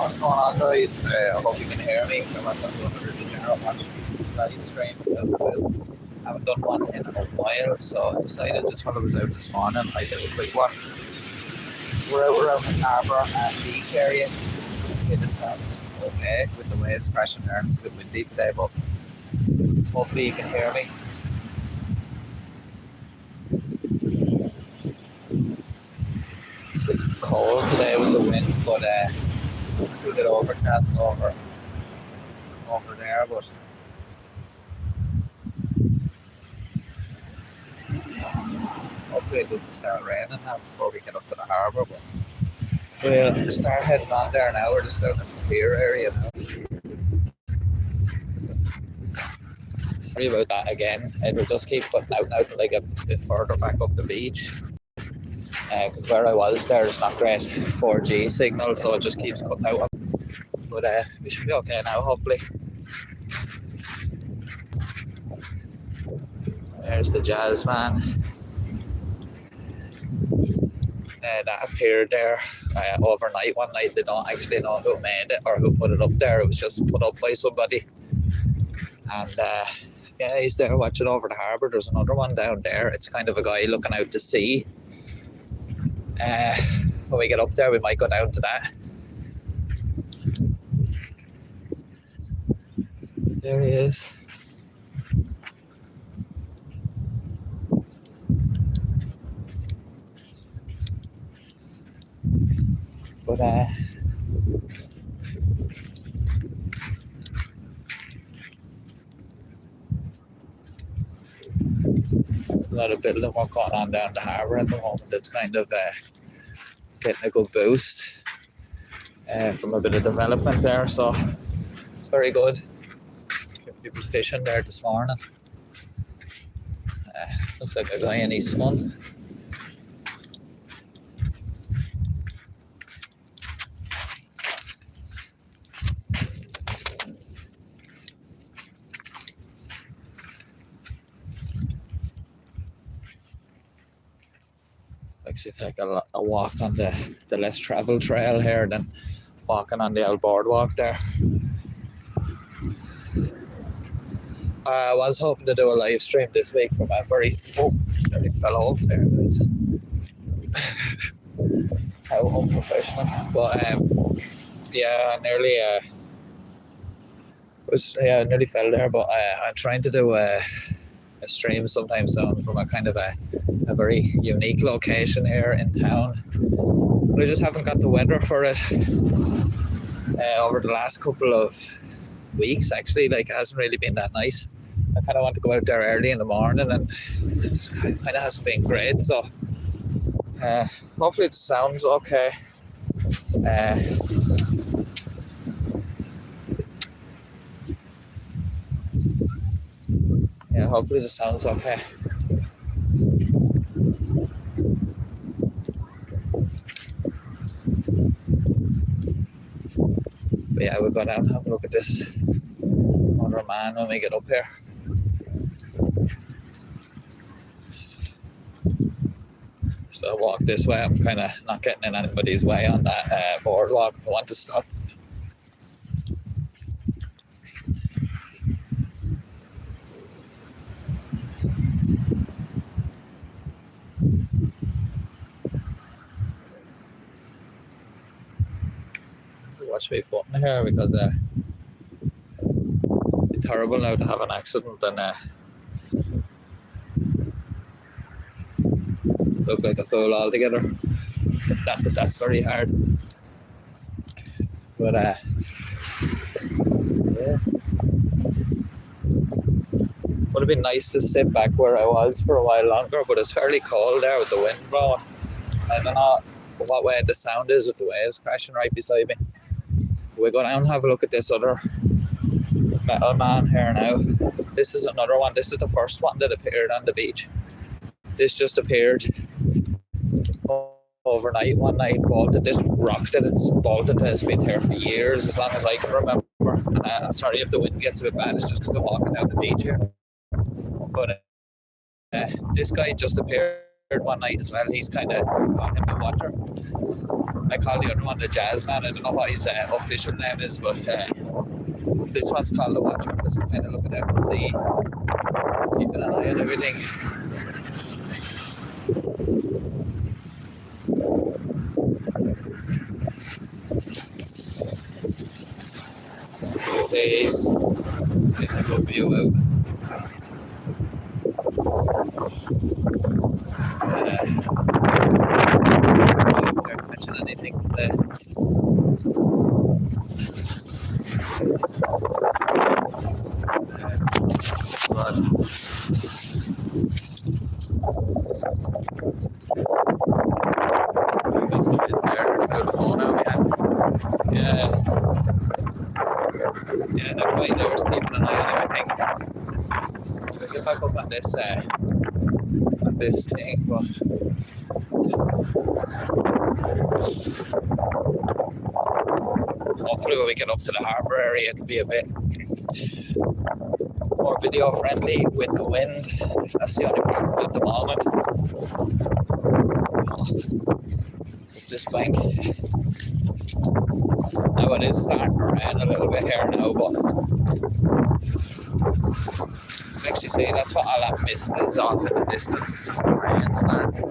What's going on, guys? I hope you can hear me. I'm at another Degenerate watching live stream. I haven't done one in a while, so I decided just while I was out this morning, I did a quick one. We're out in Harbour and beach area. It sounds okay with the waves crashing there. It's a bit windy today, but hopefully you can hear me. It's a bit cold today with the wind, but a bit overcast over there, but hopefully it doesn't start raining now before we get up to the harbour. But we'll start heading on there now. We're just out in the pier area now. Sorry about that again. It will just keep cutting out now to like a bit further back up the beach. Because where I was there's not great 4G signal, so it just keeps cutting out. But we should be okay now, hopefully. There's the Jazz man. That appeared there overnight one night. They don't actually know who made it or who put it up there. It was just put up by somebody. And yeah, he's there watching over the harbour. There's another one down there. It's kind of a guy looking out to sea. When we get up there, we might go down to that. There he is. But there's a lot of building work going on down the harbour at the moment. It's kind of getting a good boost from a bit of development there, so it's very good. People fishing there this morning. Looks like a guy in his son. Likes to take a walk on the less travelled trail here than walking on the old boardwalk there. I was hoping to do a live stream this week from a nearly fell off there. How unprofessional. But yeah, I nearly fell there, but I'm trying to do a stream sometime soon from a kind of a very unique location here in town. But I just haven't got the weather for it over the last couple of weeks. Actually, like, it hasn't really been that nice. I kind of want to go out there early in the morning, and it kind of hasn't been great. So hopefully it sounds okay. Yeah, hopefully the sound's okay. But yeah, we'll go down and have a look at this other man when we get up here. So I walk this way. I'm kind of not getting in anybody's way on that boardwalk if I want to stop. Watch me footing here because it's terrible now to have an accident and look like a fool altogether. Not that that's very hard, but yeah. Would have been nice to sit back where I was for a while longer, but it's fairly cold there with the wind blowing. I don't know what way the sound is with the waves crashing right beside me. We go down and have a look at this other metal man here now. This is another one. This is the first one that appeared on the beach. This just appeared overnight one night. Bolted. This rock that it's bolted has been here for years, as long as I can remember. And I'm sorry if the wind gets a bit bad, it's just because I'm walking down the beach here. But this guy just appeared one night as well. He's kind of caught him in water. I call the other one the Jazz Man. I don't know what his official name is, but this one's called the Watcher because he's kind of looking out to sea, keeping an eye on everything. He says, there's a good view out. They're catching anything there. Yeah, that guy there is keeping an eye on everything. We'll get back up on this thing, but hopefully when we get up to the harbour area it'll be a bit more video friendly with the wind. That's the only problem at the moment. This bank. Now it is starting to rain a little bit here now, but you can actually see that's what all that mist is off in the distance. It's just the rain starting.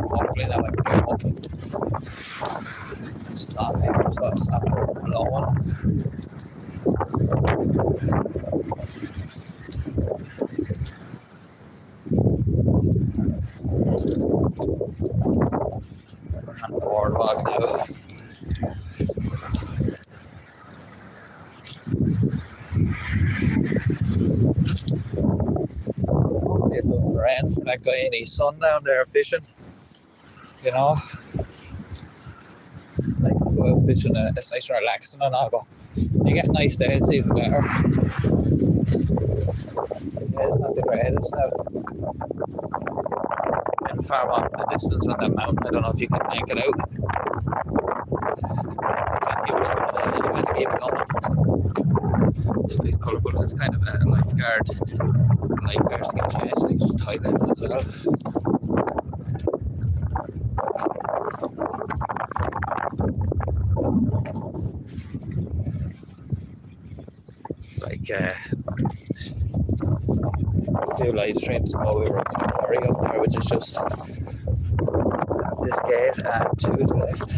Hopefully that might get up. Just off here so it's not blowing. We're on the boardwalk now. Hopefully it doesn't rain for that guy and his son down there fishing. You know, it's nice to go out fishing. It's nice and relaxing and all, but you get nice days, it's even better. It's not the greatest now. And far off in the distance on that mountain, I don't know if you can make it out. Keep it going. It's nice, colourful. It's kind of a lifeguard. Lifeguards to get changed, like just Thailand as well. Like a few live streams ago we were up in a quarry up there, which is just this gate and to the left.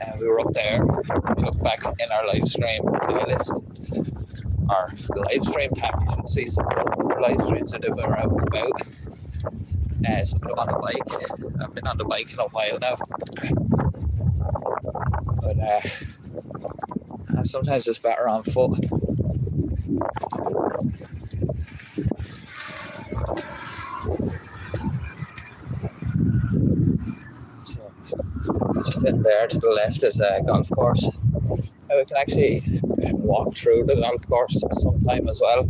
And we were up there. We look back in our live stream playlist, our live stream pack. You should see some of those other live streams that we were out and about. Some of them on the bike. I've been on the bike in a while now. But sometimes it's better on foot. So, just in there to the left is a golf course. Now we can actually walk through the golf course sometime as well.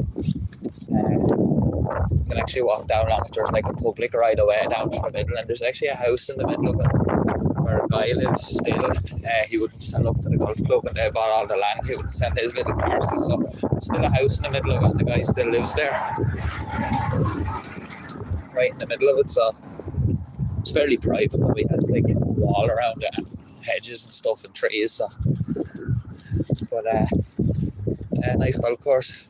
You can actually walk down along it. There's like a public right away down through the middle, and there's actually a house in the middle of it where a guy lives still. He wouldn't sell up to the golf club and they bought all the land. He wouldn't sell his little parcel, so there's still a house in the middle of it and the guy still lives there, right in the middle of it. So it's fairly private, but we had like a wall around it and hedges and stuff and trees. So, but a nice golf course.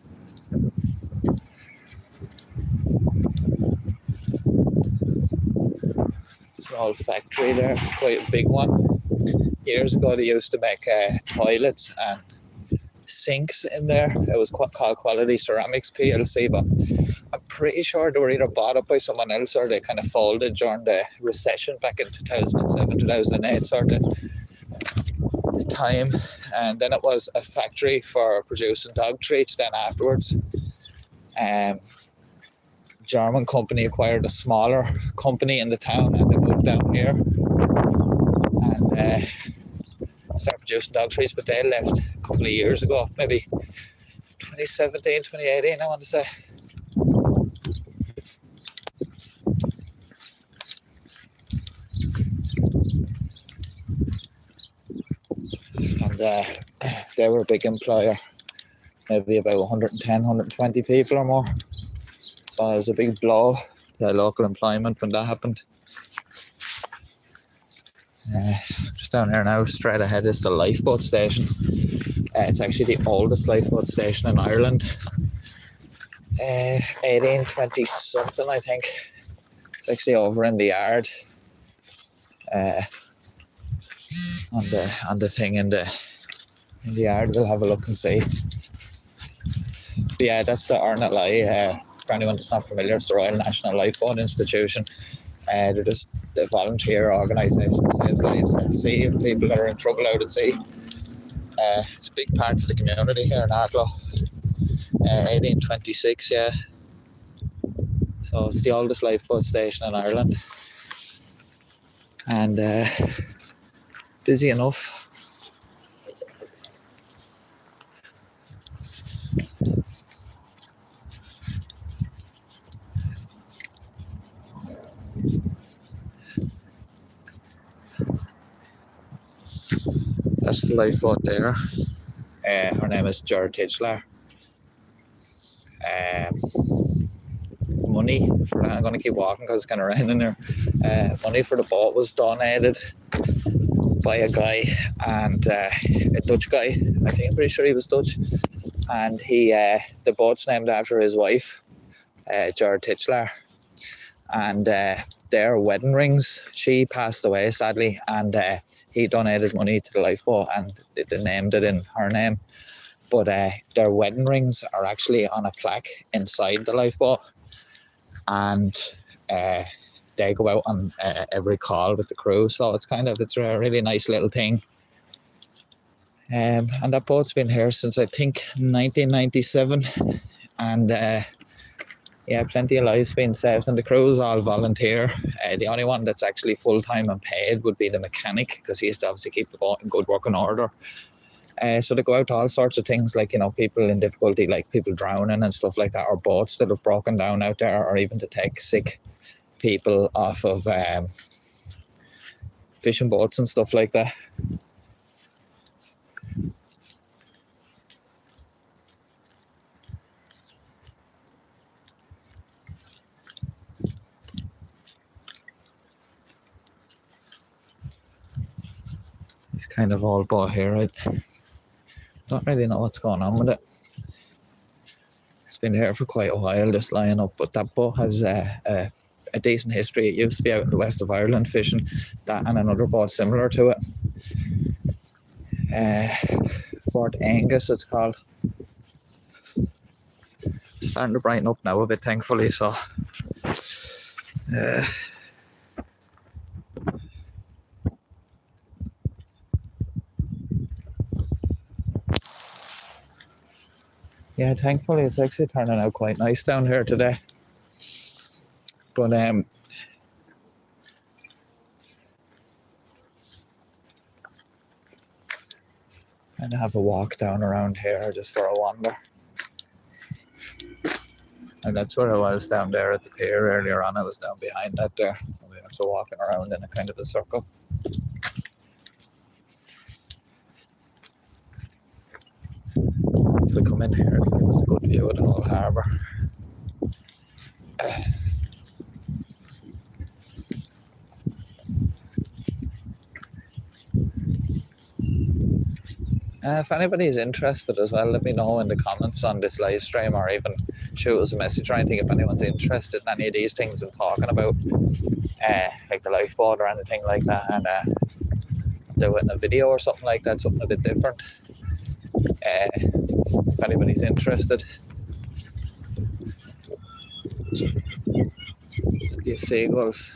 Small factory there. It's quite a big one. Years ago they used to make toilets and sinks in there. It was called Quality Ceramics PLC, but I'm pretty sure they were either bought up by someone else or they kind of folded during the recession back in 2007, 2008 sort of time. And then it was a factory for producing dog treats then afterwards. German company acquired a smaller company in the town, and they moved down here and started producing dog treats. But they left a couple of years ago, maybe 2017, 2018, I want to say. And they were a big employer, maybe about 110, 120 people or more. So it was a big blow to local employment when that happened. Just down here now, straight ahead is the lifeboat station. It's actually the oldest lifeboat station in Ireland. 1820 something, I think. It's actually over in the yard. On the thing in the yard, we'll have a look and see. But yeah, that's the RNLI. For anyone that's not familiar, it's the Royal National Lifeboat Institution. They're just a volunteer organisation that saves lives at sea and people that are in trouble out at sea. It's a big part of the community here in Arklow. 1826, yeah. So it's the oldest lifeboat station in Ireland. And busy enough. That's the lifeboat there. Her name is Ger Titchler. Money for I'm going to keep walking because it's kind of raining there. Money for the boat was donated by a guy, and a Dutch guy. I think I'm pretty sure he was Dutch, and the boat's named after his wife, Ger Titchler, and their wedding rings. She passed away sadly, and he donated money to the lifeboat, and they named it in her name. But their wedding rings are actually on a plaque inside the lifeboat, and they go out on every call with the crew. So it's a really nice little thing. And that boat's been here since I think 1997, and yeah, plenty of lives being saved, and the crew's all volunteer. The only one that's actually full-time and paid would be the mechanic, because he has to obviously keep the boat in good working order. So they go out to all sorts of things, like, people in difficulty, like people drowning and stuff like that, or boats that have broken down out there, or even to take sick people off of fishing boats and stuff like that. It's kind of all boat here. I don't really know what's going on with it. It's been here for quite a while, just lying up, but that boat has a decent history. It used to be out in the west of Ireland fishing, that and another boat similar to it. Fort Angus it's called. It's starting to brighten up now a bit, thankfully, so yeah, thankfully it's actually turning out quite nice down here today. But and have a walk down around here just for a wander. And that's where I was down there at the pier earlier on. I was down behind that there. We were also walking around in a kind of a circle. If we come in here, it'll give us a good view of the whole harbour. If anybody is interested as well, let me know in the comments on this live stream, or even shoot us a message or anything if anyone's interested in any of these things I'm talking about, like the lifeboat or anything like that, and do it in a video or something like that, something a bit different. If anybody's interested. These seagulls,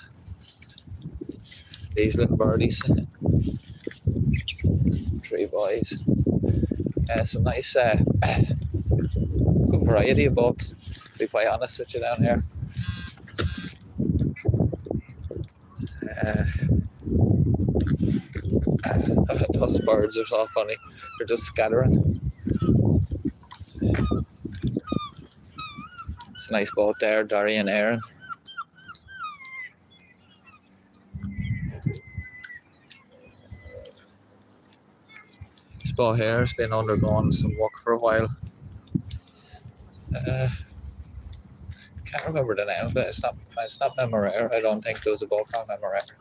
these little birdies, 3 boys. Some nice, good variety of boats, to be quite honest with you down here. Those birds are so funny. They're just scattering. It's a nice boat there, Darry and Aaron. This boat here has been undergoing some work for a while. Can't remember the name, but it's not Memorare. I don't think there was a boat called Memorare.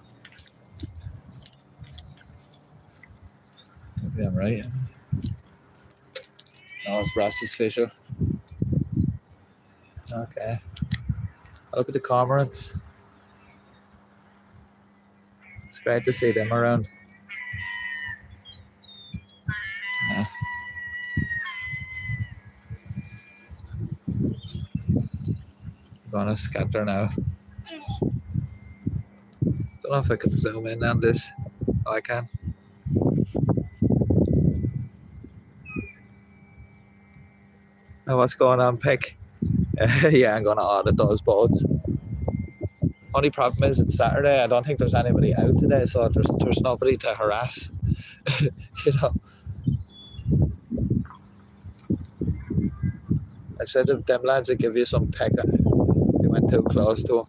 Maybe I'm right. No, it's Ross's Fisher. Okay. Look at the cormorants. It's great to see them around. Yeah. I'm gonna scatter now. Don't know if I can zoom in on this. Oh, I can. Oh, what's going on, Pick? Yeah, I'm gonna audit those boats. Only problem is it's Saturday. I don't think there's anybody out today, so there's nobody to harass. You know. I said to them lads would give you some peck. They went too close to him.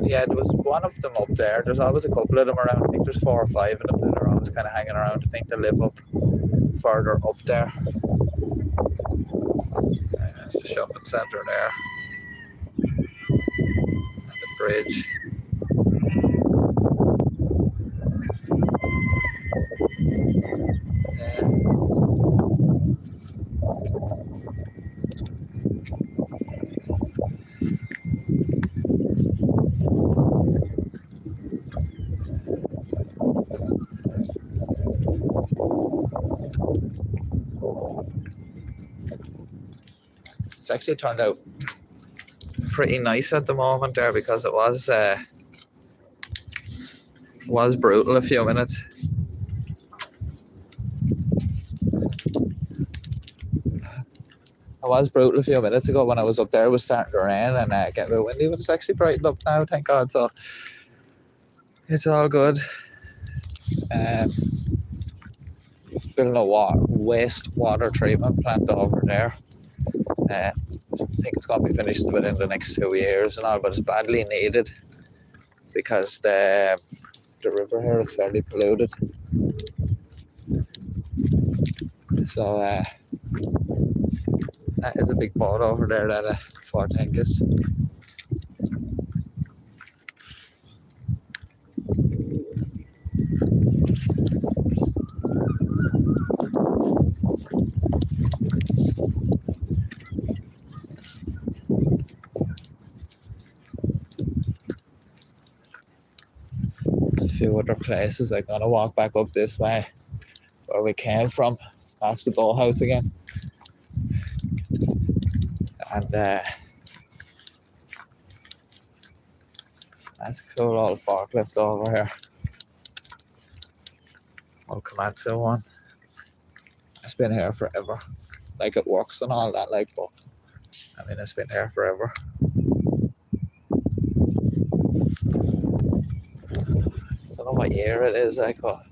Yeah, there was one of them up there. There's always a couple of them around. I think there's 4 or 5 of them that are always kind of hanging around. I think they live up further up there. There's the shopping centre there. And the bridge. It's actually turned out pretty nice at the moment there because it was brutal a few minutes. It was brutal a few minutes ago when I was up there. It was starting to rain and get a bit windy, but it's actually brightened up now, thank God. So it's all good. Building a wastewater treatment plant over there. I think it's going to be finished within the next 2 years and all, but it's badly needed because the river here is fairly polluted. So that is a big boat over there, that Fort Angus. There's a few other places. I'm gonna walk back up this way where we came from, past the boathouse again. And that's a cool old forklift over here. Old Komatsu one. It's been here forever. Like, it works and all that, like, but I mean, it's been here forever. I don't know what year it is, like, but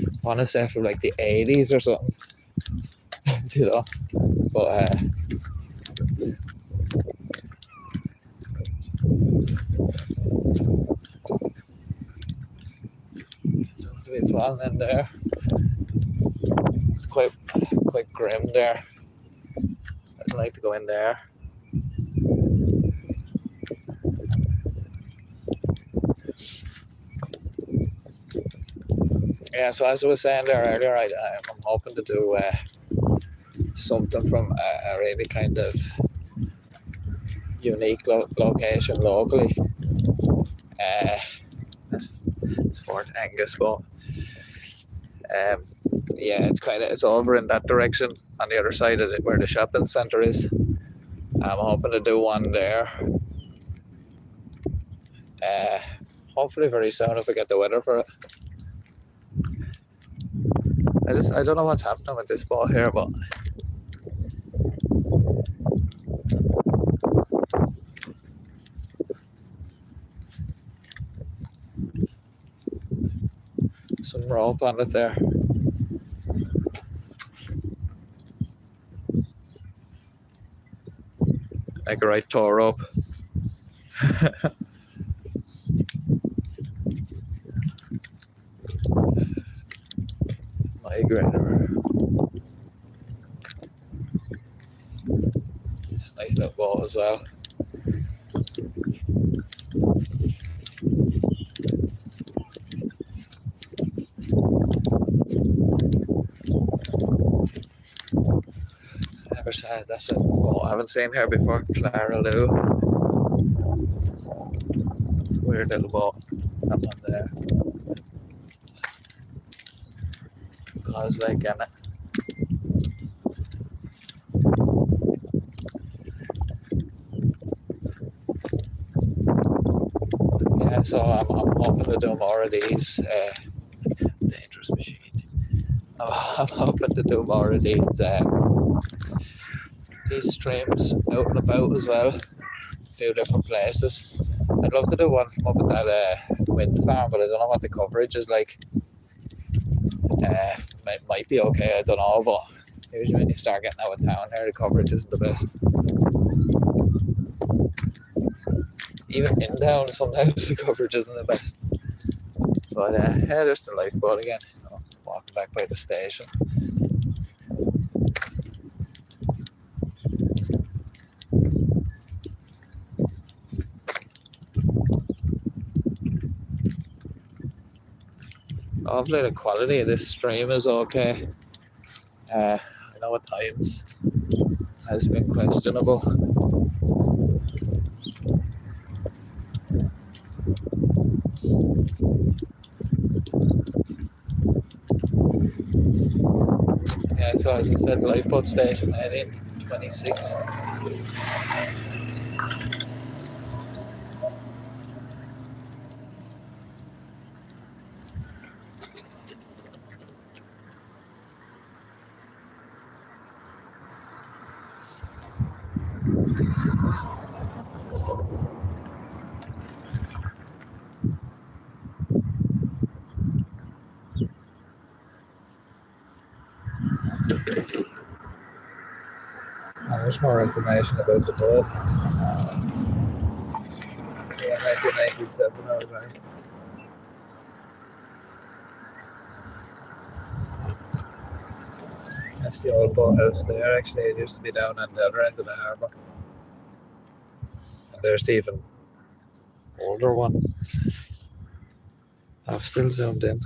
I want to say from like the 80s or something. You know, but don't be falling in there. It's quite grim there. I'd like to go in there. Yeah, so as I was saying there earlier, I'm hoping to do something from a really kind of unique location locally. It's Fort Angus, but yeah, it's over in that direction on the other side of it where the shopping centre is. I'm hoping to do one there. Hopefully very soon if I get the weather for it. I don't know what's happening with this boat here, but some rope on it there. Like a right tow rope. Migrator. It's a nice little boat as well. Never said that's a boat I haven't seen here before. Clara Lou. It's a weird little boat. That one there. Causeway, can it? Yeah, so I'm hoping to do more of these. Dangerous machine. I'm hoping to do more of these streams out and about as well. A few different places. I'd love to do one from up at that wind farm, but I don't know what the coverage is like. Might be okay, I don't know, but usually when you start getting out of town here, the coverage isn't the best. Even in town, sometimes the coverage isn't the best. But yeah, there's the lifeboat again. Walking back by the station. Hopefully the quality of this stream is okay. I know at times has been questionable. Yeah, so as I said, lifeboat station 1826. There's more information about the boat. Yeah, 1997, I was right. That's the old boathouse there. Actually, it used to be down on the other end of the harbour. And there's the even older one. I've still zoomed in.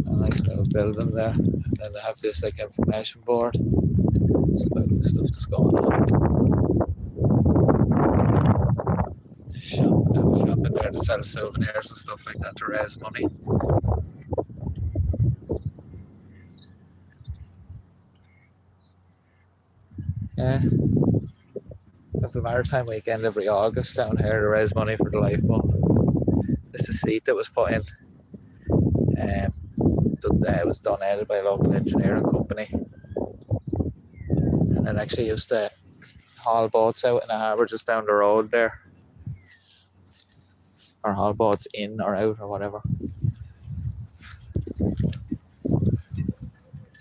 A nice little building there. And then they have this like information board. It's about the stuff that's going on. Shop in there to sell souvenirs and stuff like that to raise money. Yeah. That's a maritime weekend every August down here to raise money for the lifeboat. This is the seat that was put in. It was donated by a local engineering company. And it actually used to haul boats out in the harbour just down the road there. Or haul boats in or out or whatever.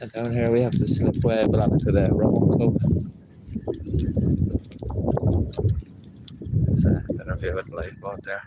And down here we have the slipway belonging to the Rowing Club. There's a better view of the lifeboat there.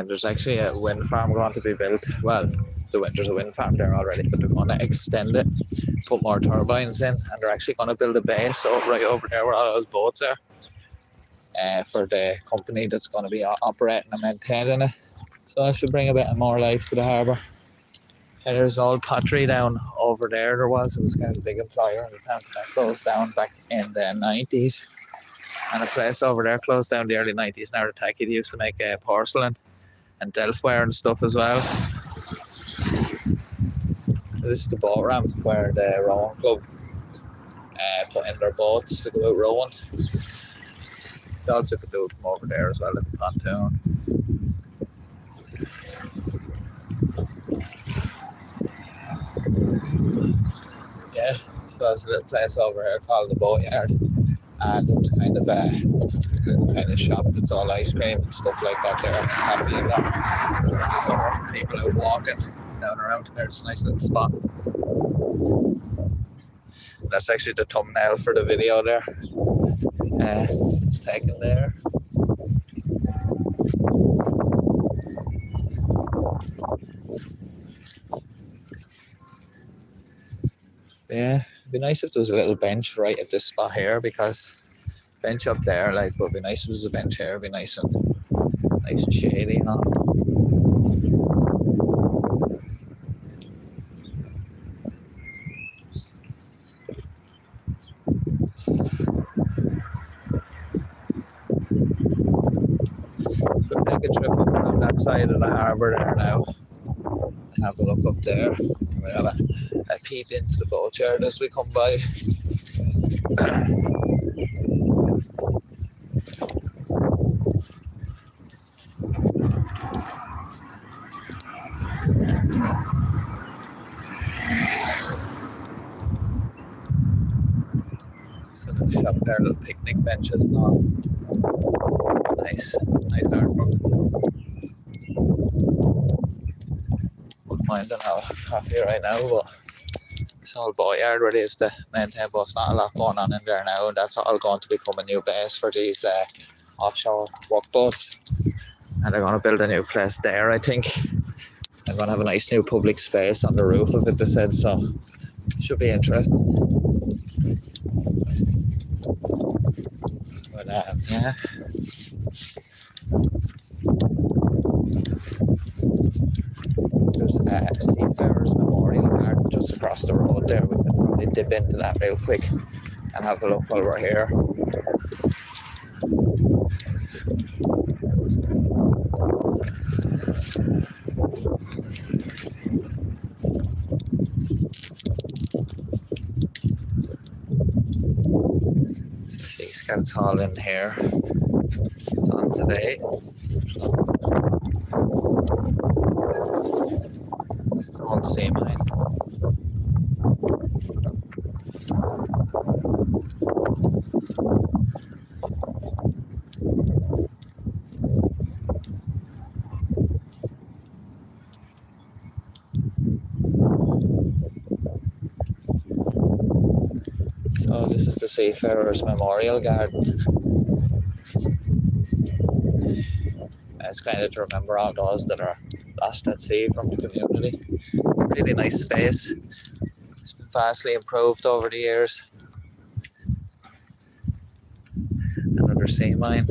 There's actually a wind farm going to be built. Well, there's a wind farm there already, but they're going to extend it, put more turbines in, and they're actually going to build a base right over there where all those boats are, for the company that's going to be operating and maintaining it. So that should bring a bit more life to the harbour. And there's an old pottery down over there. It was kind of a big employer in the town. That closed down back in the 90s. And a place over there closed down in the early 90s. Now Narataki, they used to make porcelain and delftware and stuff as well. This is the boat ramp where the rowing club put in their boats to go out rowing. They also could do it from over there as well at the pontoon. Yeah, so there's a little place over here called the Boatyard, and it's kind of a shop that's all ice cream and stuff like that there, and coffee and that. During the summer for people out walking down around there. It's a nice little spot. That's actually the thumbnail for the video there. It's taken there. Yeah, it'd be nice if there was a little bench right at this spot here, because bench up there, like, would be nice if there was a bench here. It'd be nice and shady, you know. So take a trip up around that side of the harbour there now and have a look up there. We'll have a peep into the boatyard as we come by. So the shop there, little picnic benches and all. Nice artwork. Wouldn't mind and have a coffee right now, but it's all boatyard where they used to maintain, but it's not a lot going on in there now, and that's all going to become a new base for these offshore work boats. And they're going to build a new place there, I think. They're going to have a nice new public space on the roof of it, they said, so it should be interesting. But yeah. There's a Seafarers Memorial Garden just across the road there. We could probably dip into that real quick and have a look while we're here. See, Scouts all in here. It's on today. It's an old sea mine. So this is the Seafarers Memorial Garden. It's kind of to remember all those that are lost at sea from the community. It's a really nice space. It's been vastly improved over the years. Another sea mine.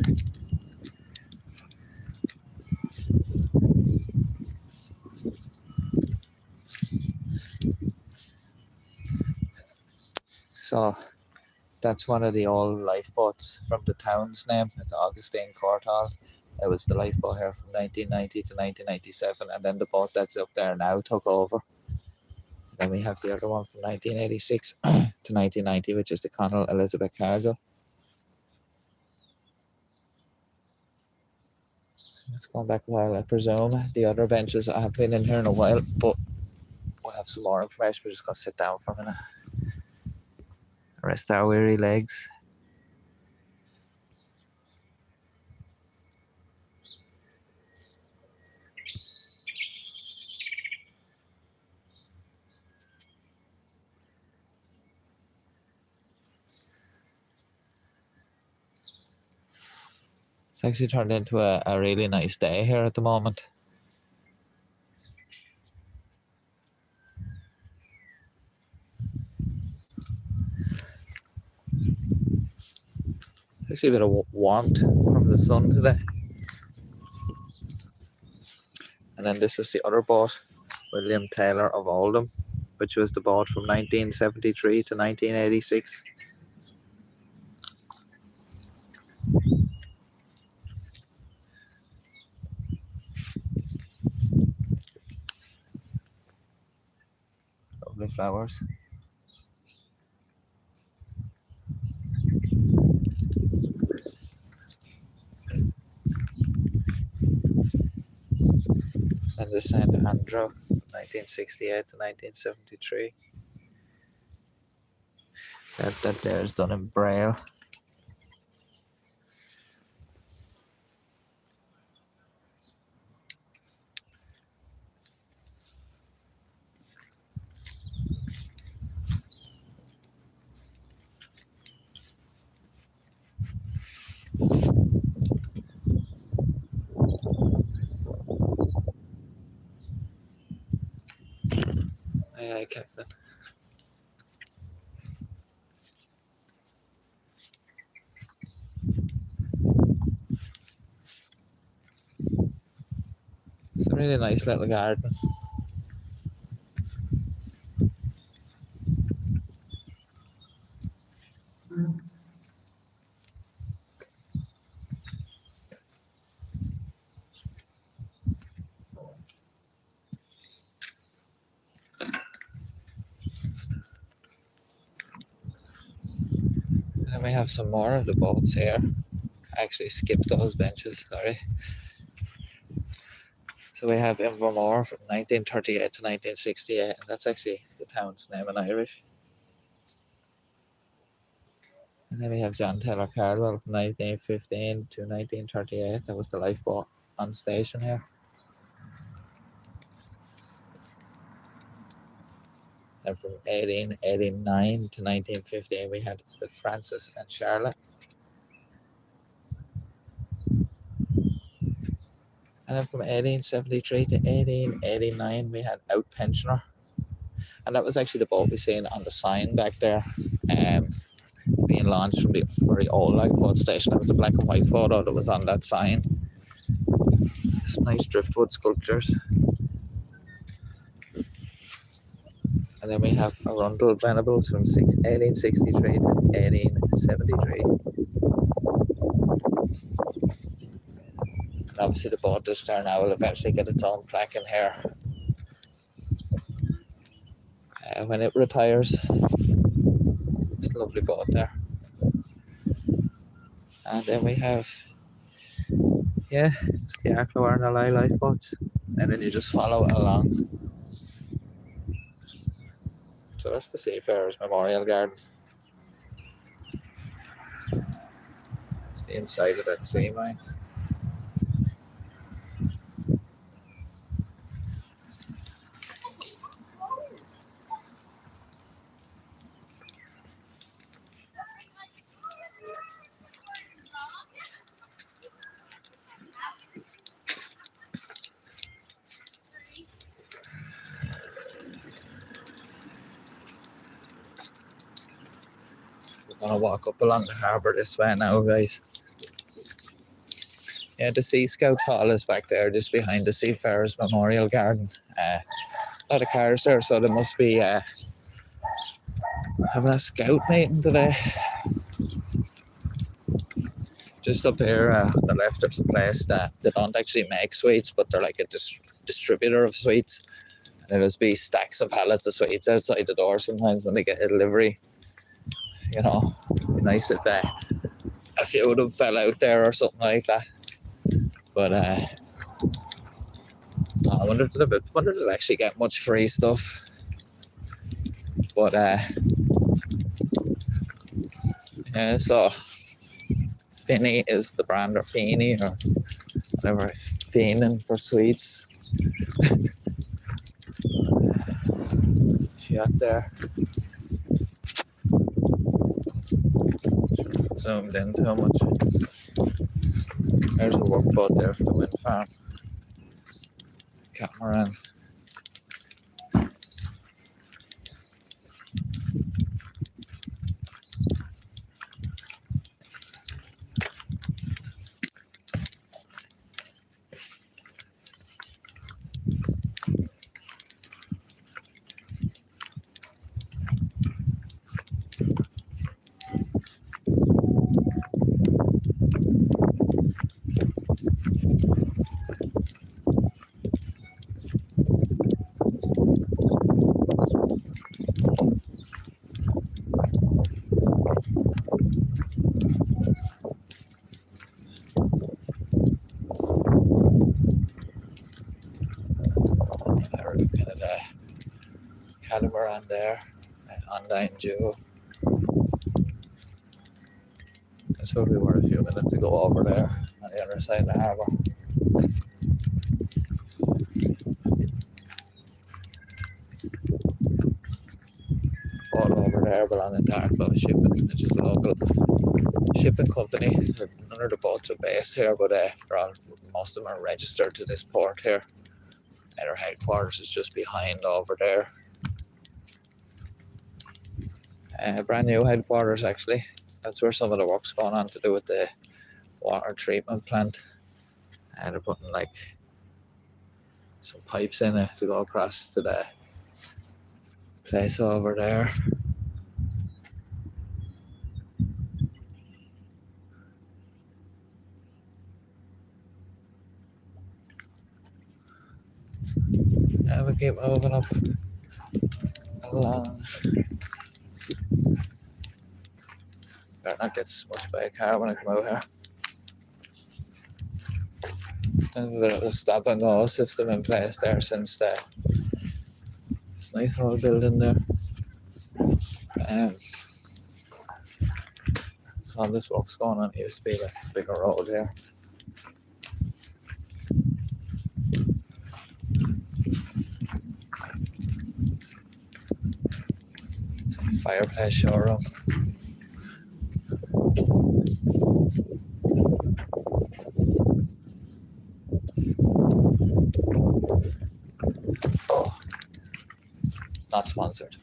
So that's one of the old lifeboats from the town's name. It's Augustine Court Hall. It was the lifeboat here from 1990 to 1997, and then the boat that's up there now took over. Then we have the other one from 1986 to 1990, which is the Connell Elizabeth Cargo. It's going back a while, I presume. The other benches, I haven't been in here in a while, but we'll have some more information. We're just going to sit down for a minute. Rest our weary legs. It's actually turned into a really nice day here at the moment. Actually a bit of warmth from the sun today. And then this is the other boat, William Taylor of Oldham, which was the boat from 1973 to 1986. Lovely flowers. And the St. Andrew, 1968 to 1973. That there is done in Braille. Aye, aye, Captain. It's a really nice little garden. And then we have some more of the boats here. I actually skipped those benches, sorry. So we have Invermore from 1938 to 1968, and that's actually the town's name in Irish. And then we have John Taylor Cardwell from 1915 to 1938. That was the lifeboat on station here. And from 1889 to 1915, we had the Francis and Charlotte. And then from 1873 to 1889, we had Out Pensioner. And that was actually the boat we seen on the sign back there, being launched from the very old lifeboat station. That was the black and white photo that was on that sign. Some nice driftwood sculptures. And then we have Arundel Venables from 1863 to 1873. And obviously the boat just there now will eventually get its own plaque in here when it retires. It's a lovely boat there. And then we have, it's the Arklow and Ally lifeboats. And then you just follow along. So that's the Seafarers Memorial Garden. It's the inside of that sea mine. We're gonna walk up along the harbour this way now, guys. Yeah, the Sea Scouts Hall is back there, just behind the Seafarers Memorial Garden. A lot of cars there, so they must be having a scout meeting today. Just up here on the left, there's a place that they don't actually make sweets, but they're like a distributor of sweets. And there'll just be stacks of pallets of sweets outside the door sometimes when they get a delivery. You know, it'd be nice if a few of them fell out there or something like that. But I wonder if they'll actually get much free stuff. But yeah, so Finney is the brand, or Feeney, or whatever, Feenin for sweets. See up there. Zoomed in too much. There's a workboat there for the wind farm. Catamaran. Kind of a catamaran there, Undyne Jewel. That's where we were a few minutes ago, over there on the other side of the harbour. All over there belonging to Harbour Shipping, which is a local shipping company. None of the boats are based here, but most of them are registered to this port here. And their headquarters is just behind over there. Brand new headquarters, actually. That's where some of the work's going on to do with the water treatment plant. And they're putting like some pipes in it to go across to the place over there. Now we keep moving up along. Better not get smushed by a car when I come out here. There's a bit of a stop and go system in place there since the nice old building there. So all this work's going on. It used to be like a bigger road here. It's a fireplace showroom. Oh, not sponsored.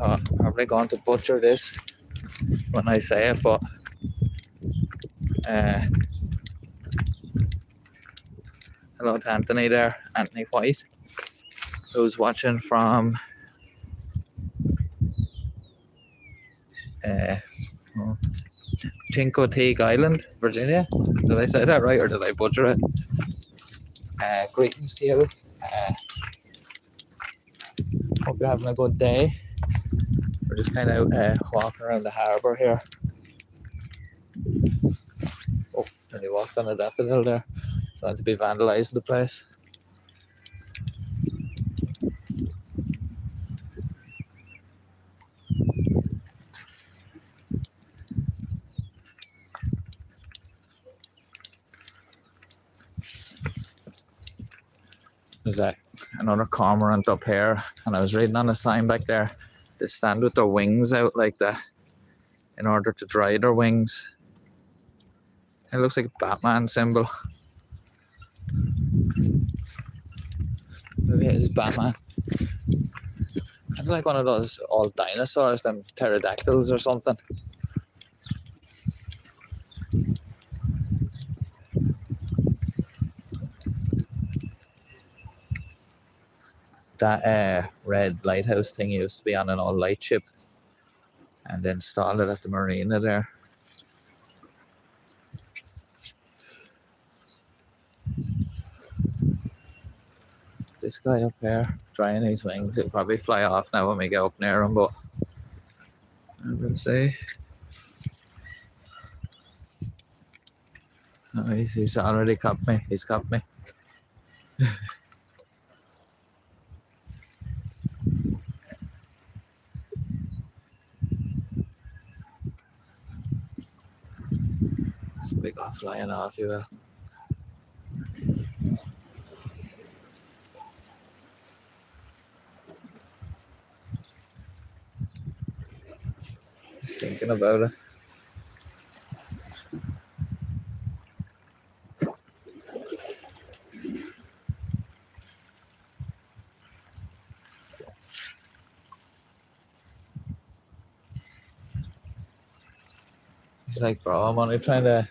I'm probably going to butcher this when I say it, but hello to Anthony there, Anthony White, who's watching from Chincoteague Island, Virginia. Did I say that right, or did I butcher it? Greetings to you. Hope you're having a good day. We're just kind of walking around the harbour here. Oh, nearly walked on a daffodil there. Trying to be vandalising the place. There's another cormorant up here, and I was reading on the sign back there, they stand with their wings out like that in order to dry their wings. It looks like a Batman symbol. Maybe it is Batman. Kind of like one of those old dinosaurs, them pterodactyls or something. That red lighthouse thing used to be on an old lightship, and then installed it at the marina there. This guy up there drying his wings. He'll probably fly off now when we get up near him, but I will see. Oh, he's already caught me. He's caught me. We got flying off, you will. He's thinking about it. He's like, bro, I'm only trying to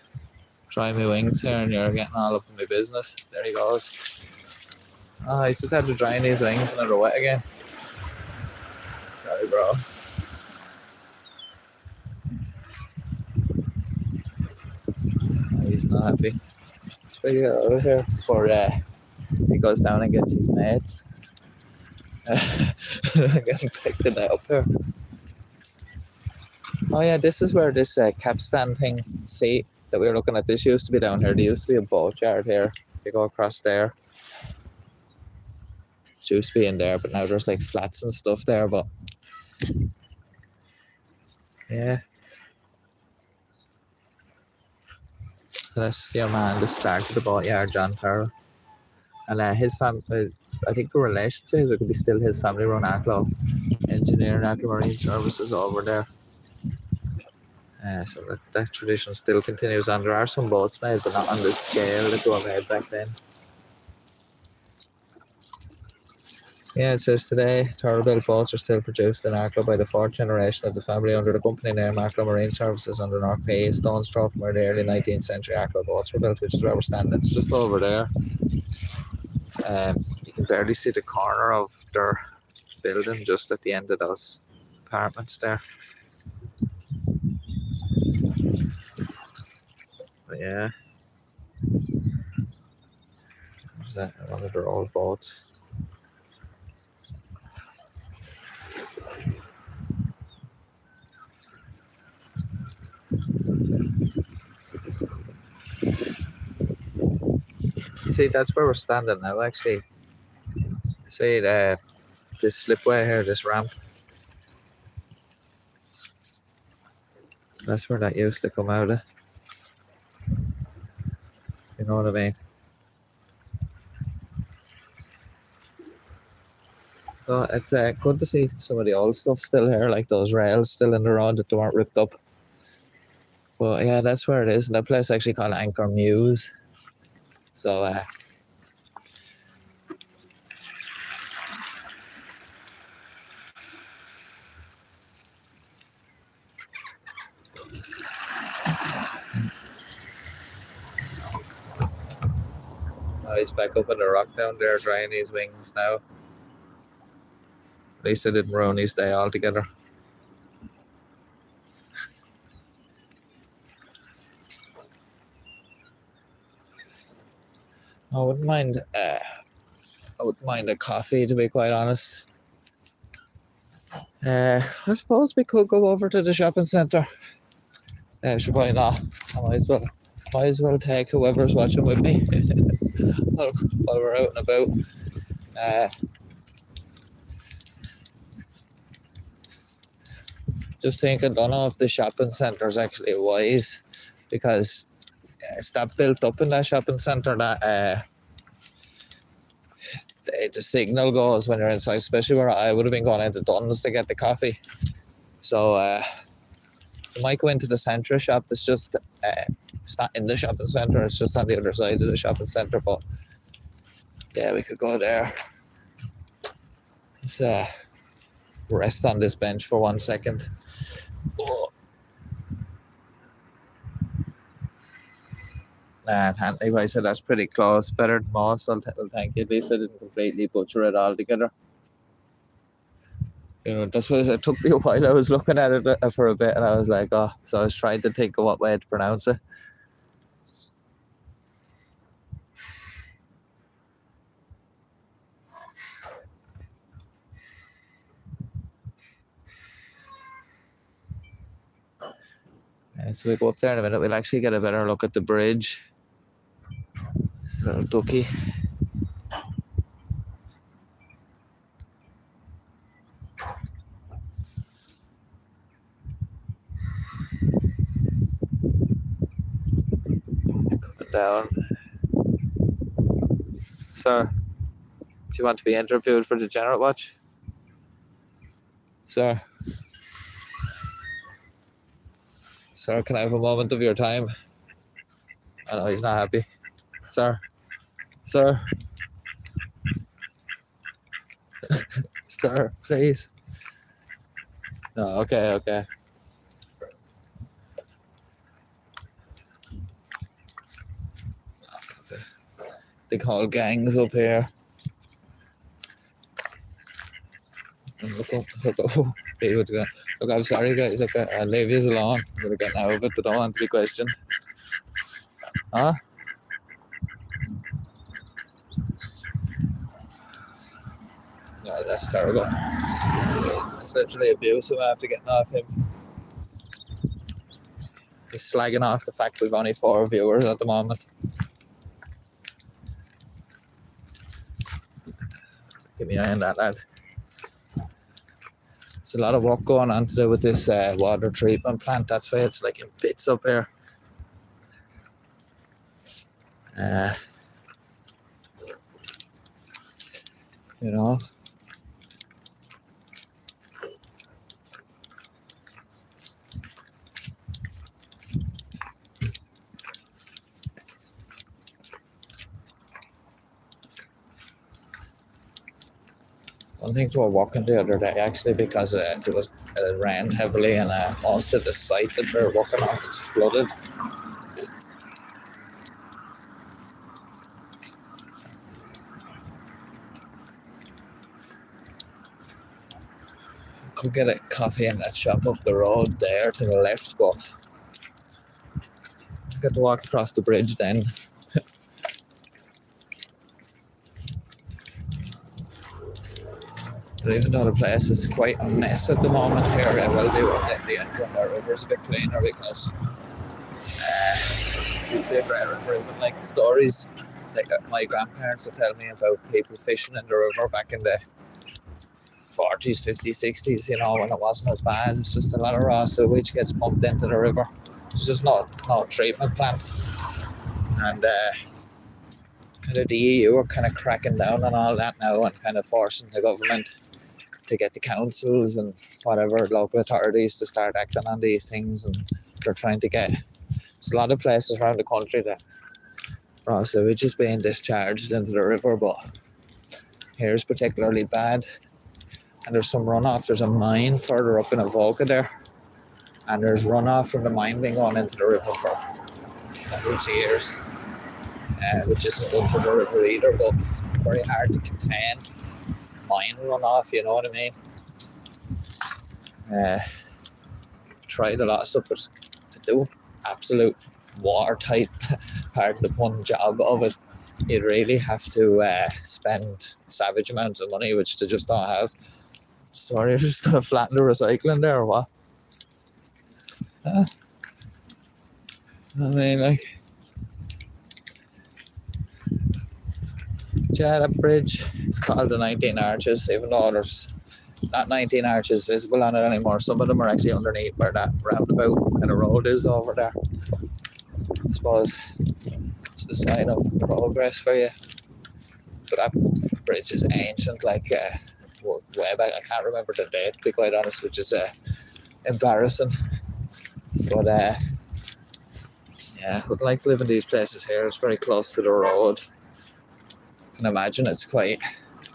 try my wings here and you're getting all up in my business. There he goes. Oh, he's just had to dry his wings and they're wet again. Sorry, bro. Oh, he's not happy. Try to get out of here before he goes down and gets his mates. Getting picked it up here. Oh yeah, this is where this capstan thing, see, that we were looking at, this used to be down here. There used to be a boat yard here. You go across there. It used to be in there, but now there's like flats and stuff there, but yeah. That's your man that started the boat yard, John Farrell. And his family, I think the relation to his, it could be still his family run Arklow Engineering, Arklow Marine Services over there. So that tradition still continues on. There are some boats made, but not on the scale that they were made back then. Yeah, it says today, Turtle-built boats are still produced in Arklow by the fourth generation of the family under the company name Arklow Marine Services under North Bay, stone's throw from where the early 19th century Arklow boats were built, which is where we're standing. It's just over there. You can barely see the corner of their building just at the end of those apartments there. But yeah, that one of their old boats. See, that's where we're standing now, actually. See, this slipway here, this ramp. That's where that used to come out of. You know what I mean? So it's good to see some of the old stuff still here, like those rails still in the road that they weren't ripped up. But yeah, that's where it is. And that place actually called Anchor Mews. So he's back up in the rock down there drying his wings now. At least I didn't ruin his day altogether. I wouldn't mind a coffee, to be quite honest. I suppose we could go over to the shopping centre. Should probably not. I might as well take whoever's watching with me while we're out and about. Just thinking, don't know if the shopping centre is actually wise, because it's that built up in that shopping centre that the signal goes when you're inside, especially where I would have been going into Dunn's to get the coffee. So you might go into the Centra shop that's just it's not in the shopping centre, it's just on the other side of the shopping centre, but yeah, we could go there. Let's rest on this bench for 1 second. Oh. Anyway, so that's pretty close. Better than most, I'll thank you. At least I didn't completely butcher it all together. You know, that's why it took me a while. I was looking at it for a bit and I was like, oh, so I was trying to think of what way to pronounce it. So we go up there in a minute, we'll actually get a better look at the bridge. Little ducky. Coming down. Sir, do you want to be interviewed for Degenerate Watch? Sir? Sir, can I have a moment of your time? I know he's not happy. Sir? Sir? Sir, please. No, okay. Big whole gangs up here. And look, people to go. Look, I'm sorry guys, I'll leave you alone. I'm gonna get out of it, I don't want to be questioned. Huh? No, that's terrible. It's literally abuse I'm after getting off him. He's slagging off the fact we've only 4 viewers at the moment. Give me an eye on that, lad. There's a lot of work going on to do with this water treatment plant. That's why it's like in bits up here. You know. One thing we were walking the other day actually because it rained heavily and most of the site that we were walking on is flooded. Could get a coffee in that shop up the road there to the left, but got to walk across the bridge then. But even though the place is quite a mess at the moment here, I will be wanting the river's a bit cleaner because there's different improvement like stories. Like my grandparents would tell me about people fishing in the river back in the 40s, 50s, 60s, you know, when it wasn't as bad. It's just a lot of raw sewage gets pumped into the river. There's just no treatment plant. And kind of the EU are kind of cracking down on all that now and kind of forcing the government to get the councils and whatever local authorities to start acting on these things. And they're trying to get, there's a lot of places around the country that raw sewage is being discharged into the river, but here's particularly bad. And there's some runoff. There's a mine further up in Avoca there, and there's runoff from the mine being going into the river for hundreds of years, which isn't good for the river either, but it's very hard to contain mine runoff, you know what I mean? I've tried a lot of stuff to do absolute watertight, pardon the pun, job of it. You'd really have to spend savage amounts of money, which they just don't have. Story, you're just going to flatten the recycling there or what? I mean, like, yeah, that bridge, it's called the 19 Arches, even though there's not 19 arches visible on it anymore. Some of them are actually underneath where that roundabout kind of road is over there. I suppose it's the sign of progress for you. But that bridge is ancient, like way back. I can't remember the date, to be quite honest, which is embarrassing. But yeah, I would like to live in these places here. It's very close to the road. I can imagine it's quite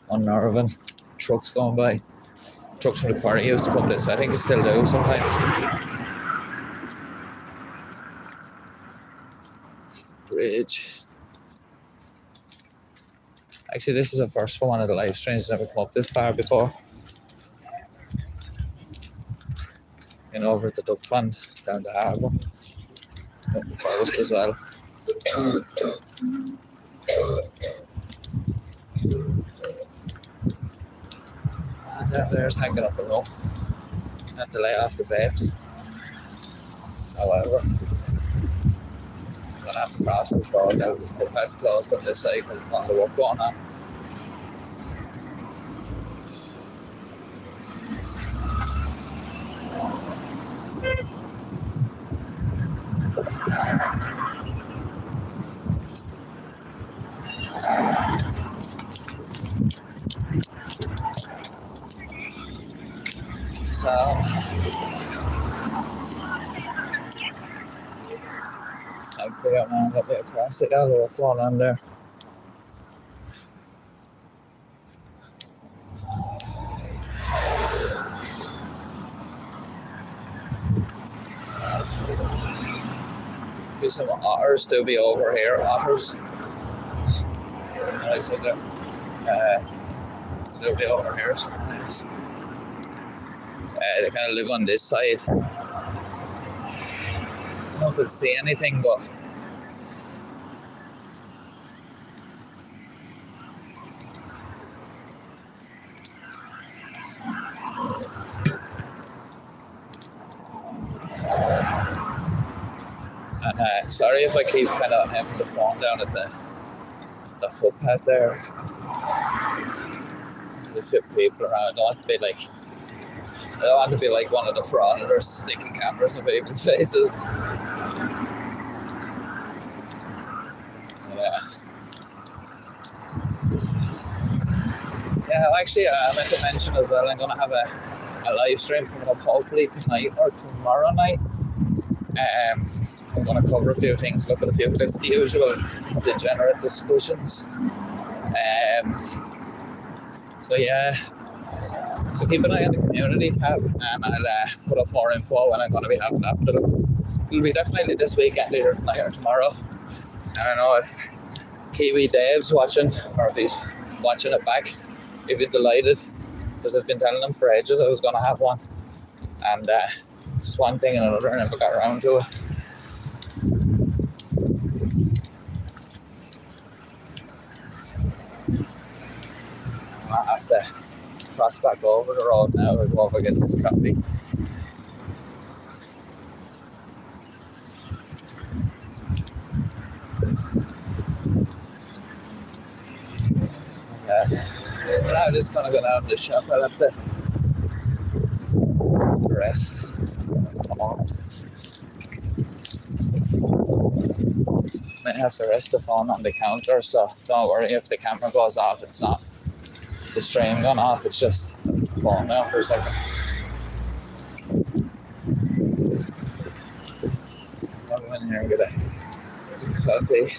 unnerving. Trucks going by. Trucks from the quarry used to come this way. I think they still do sometimes. Bridge. Actually, this is the first for one of the live streams. Never come up this far before. And over at the duck pond, down to Harbour. Up the forest as well. And that there's hanging up a rope. Have to lay off the vapes. However, when that's across the road now, because the footpath's closed on this side because of all the work going on. So I'll put out now a little bit across it, all the work going on there. There's some otters still be over here, otters. I said they'll be over here sometimes. They kind of live on this side. I don't know if we'll see anything, but and sorry if I keep kind of having the phone down at the footpath there. There's a few people around. I don't want to be like one of the fraudsters sticking cameras in people's faces. Yeah, actually, I meant to mention as well, I'm going to have a live stream coming up hopefully tonight or tomorrow night. I'm going to cover a few things, look at a few clips, the usual Degenerate discussions. So yeah, so keep an eye on the community tab, and I'll put up more info when I'm going to be having that. But it'll be definitely this weekend, either tonight or tomorrow. I don't know if Kiwi Dave's watching, or if he's watching it back. He'd be delighted, because I've been telling him for ages I was going to have one, and just one thing and another, and never got around to it. I have to cross back over the road now to go over and get this coffee. But I'm just going to go down to the shop. I'll have to rest. Might have to rest the phone on the counter, so don't worry if the camera goes off. It's not the stream gone off, it's just the phone now for a second. I'll go in here and get a coffee.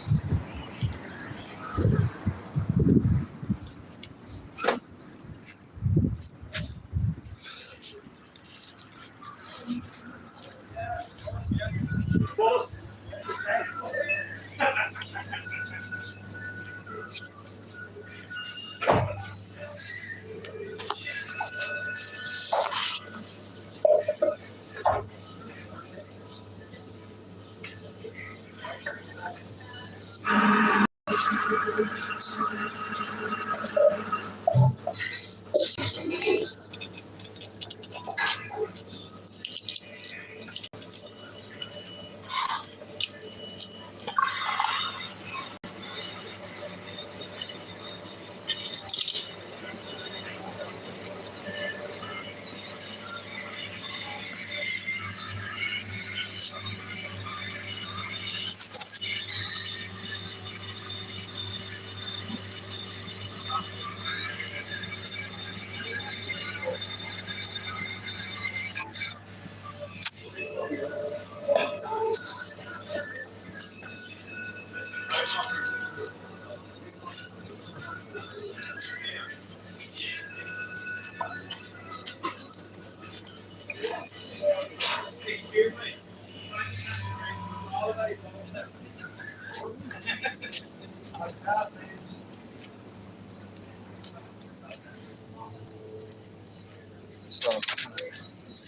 So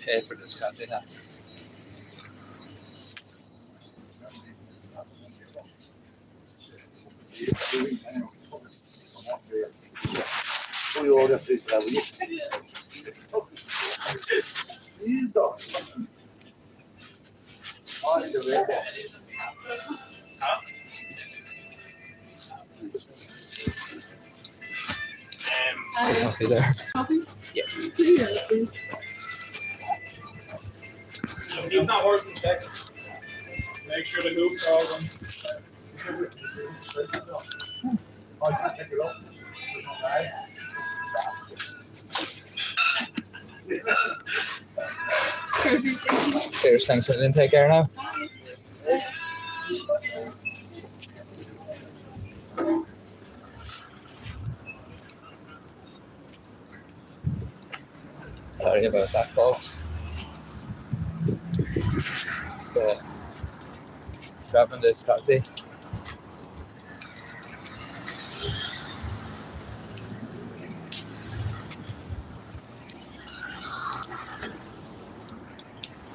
pay for this coffee now. Coffee there. Coffee? Yeah. He's not horse and check. Make sure the hoops are all done. Cheers, thanks for the intake care now. Sorry about that, folks. Just grabbing this coffee.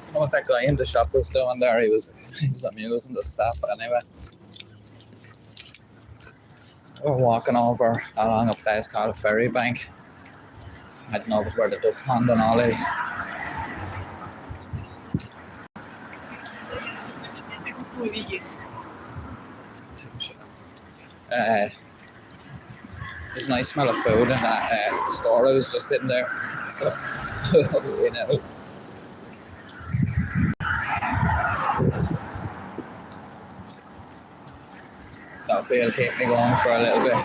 I don't know what that guy in the shop was doing there. He was amusing the staff anyway. We're walking over along a place called Ferry Bank. Heading over where the duck pond and all is. There's a nice smell of food in that store I was just in there. So, you know. Coffee will keep me going for a little bit.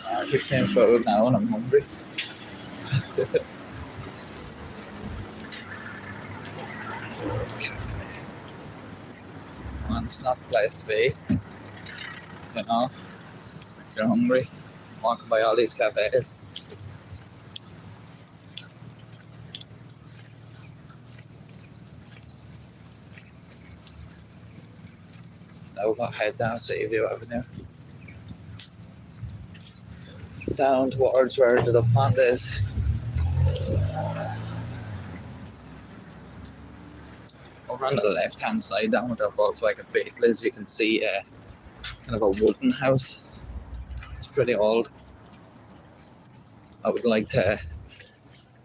I keep saying food now and I'm hungry. Man, it's not the place to be. You know, if you're hungry, walking by all these cafes. So now we're going to head down Seaview Avenue. Down towards where the duck pond is. Over on the left hand side, down with our Volkswagen Beetle, as you can see kind of a wooden house. It's pretty old. I would like to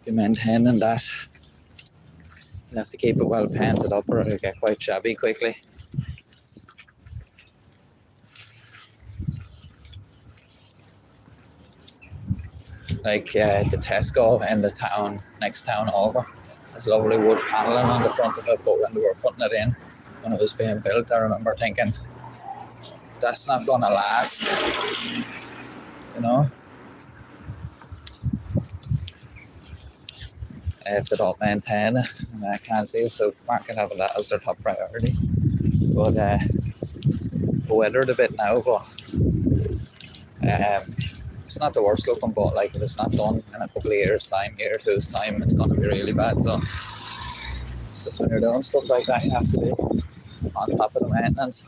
be maintaining that. You have to keep it well painted up or it'll get quite shabby quickly. Like the Tesco in the town, next town over. There's lovely wood paneling on the front of it, but when they were putting it in, when it was being built, I remember thinking, that's not going to last, you know? If they don't maintain it, and I can't see the supermarket having that as their top priority. But the weathered a bit now, but it's not the worst looking, but like if it's not done in a couple of years time, year or two's time, it's going to be really bad. So it's just when you're doing stuff like that, you have to be on top of the maintenance.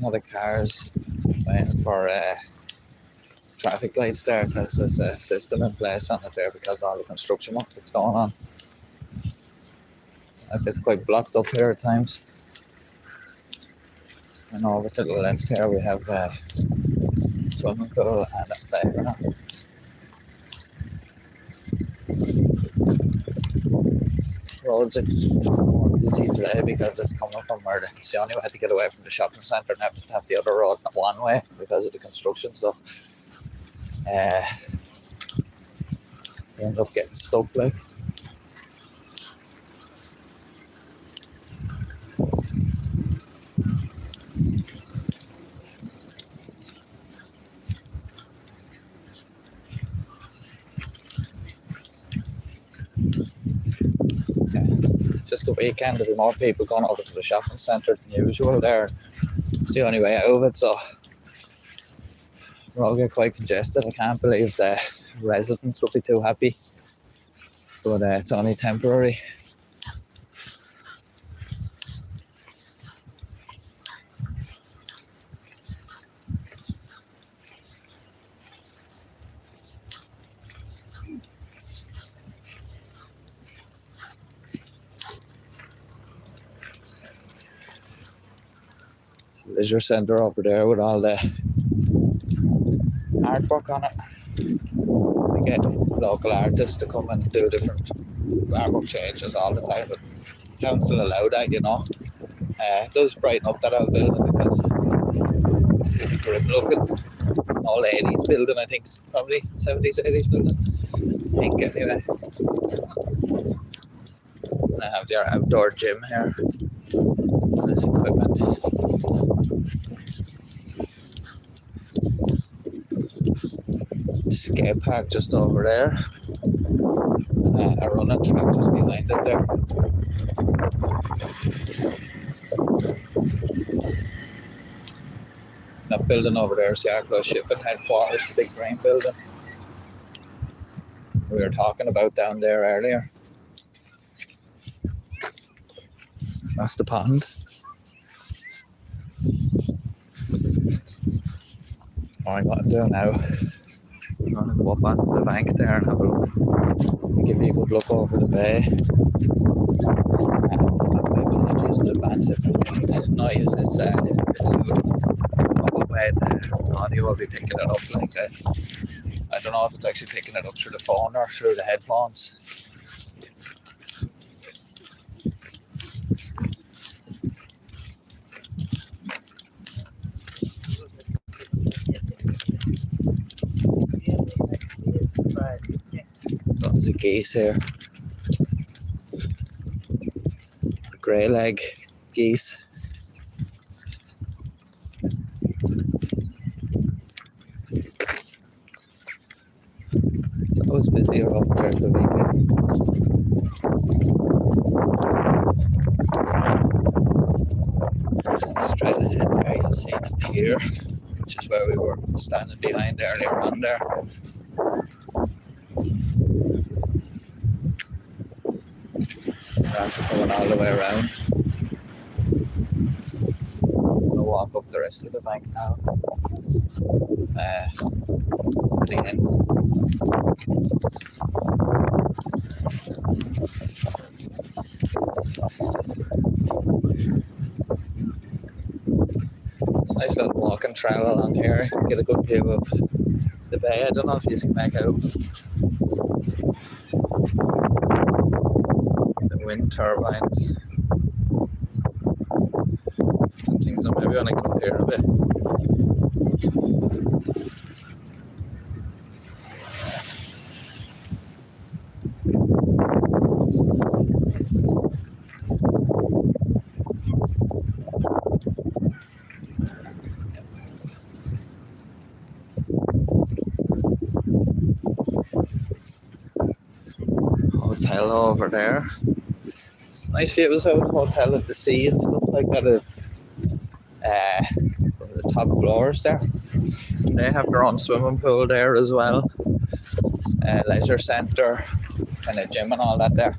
Other cars waiting for traffic lights there because there's a system in place on it there because all the construction work that's going on. It's quite blocked up here at times. And over to the left here we have swimming pool and a playground. Roads are more busy today because it's coming from where it's the only way to get away from the shopping centre and have the other road one way because of the construction. So you end up getting stuck like. the weekend, there'll be more people going over to the shopping centre than usual there. It's the only way out of it, so we'll all get quite congested. I can't believe the residents will be too happy, but it's only temporary. Leisure centre over there with all the artwork on it. We get local artists to come and do different artwork changes all the time, but council allow that, you know. It does brighten up that old building because it's a grim looking old 80s building, I think. It's probably 70s, 80s building, I think, anyway. And I have their outdoor gym here and this equipment. Skate park just over there, and a running track just behind it there. That building over there is the Arklow shipping headquarters, the big green building we were talking about down there earlier. That's the pond. What I'm going to do now, I'm going to go up onto the bank there and have a look, and give you a good look over the bay. Maybe I'll just advance if the noise is loud. The audio will be picking it up like I don't know if it's actually picking it up through the phone or through the headphones. There's a geese here. A grey leg geese. It's always busier over there at the weekend. Straight ahead there you'll see the pier, which is where we were standing behind earlier on there. After going all the way around, I'm going to walk up the rest of the bank now to the end. It's a nice little walking trail along here. Get a good view of the bay. I don't know if you can make out wind turbines and things. Maybe when I get up here a bit. Hotel over there. Nice views out of the hotel at the sea and stuff like that. The top floors there. They have their own swimming pool there as well. Leisure centre, kind of gym and all that there.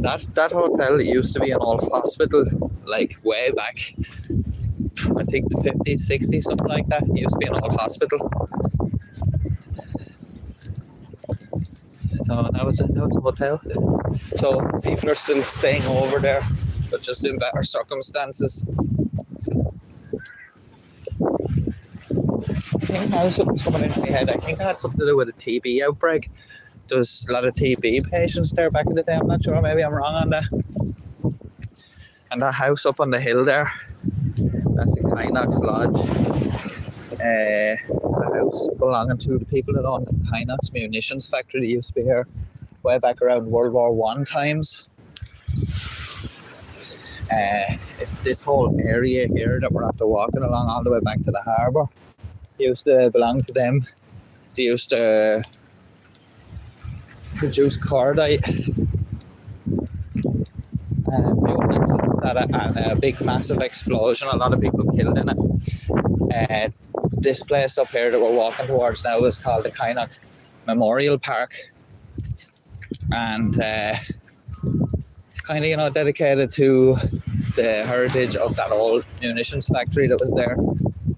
That hotel used to be an old hospital, like way back. I think the 50s, 60s, something like that. It used to be an old hospital. So now it's a hotel. So people are still staying over there, but just in better circumstances. I think now something's coming into my head. I think it had something to do with a TB outbreak. There's a lot of TB patients there back in the day. I'm not sure. Maybe I'm wrong on that. And that house up on the hill there, that's the Kynox Lodge. It's the house belonging to the people that own the Kynox munitions factory that used to be here way back around World War I times. This whole area here that we're after walking along all the way back to the harbour used to belong to them. They used to produce cordite A few accidents at it, and a big massive explosion. A lot of people killed in it. This place up here that we're walking towards now is called the Kynoch Memorial Park, and it's kind of dedicated to the heritage of that old munitions factory that was there.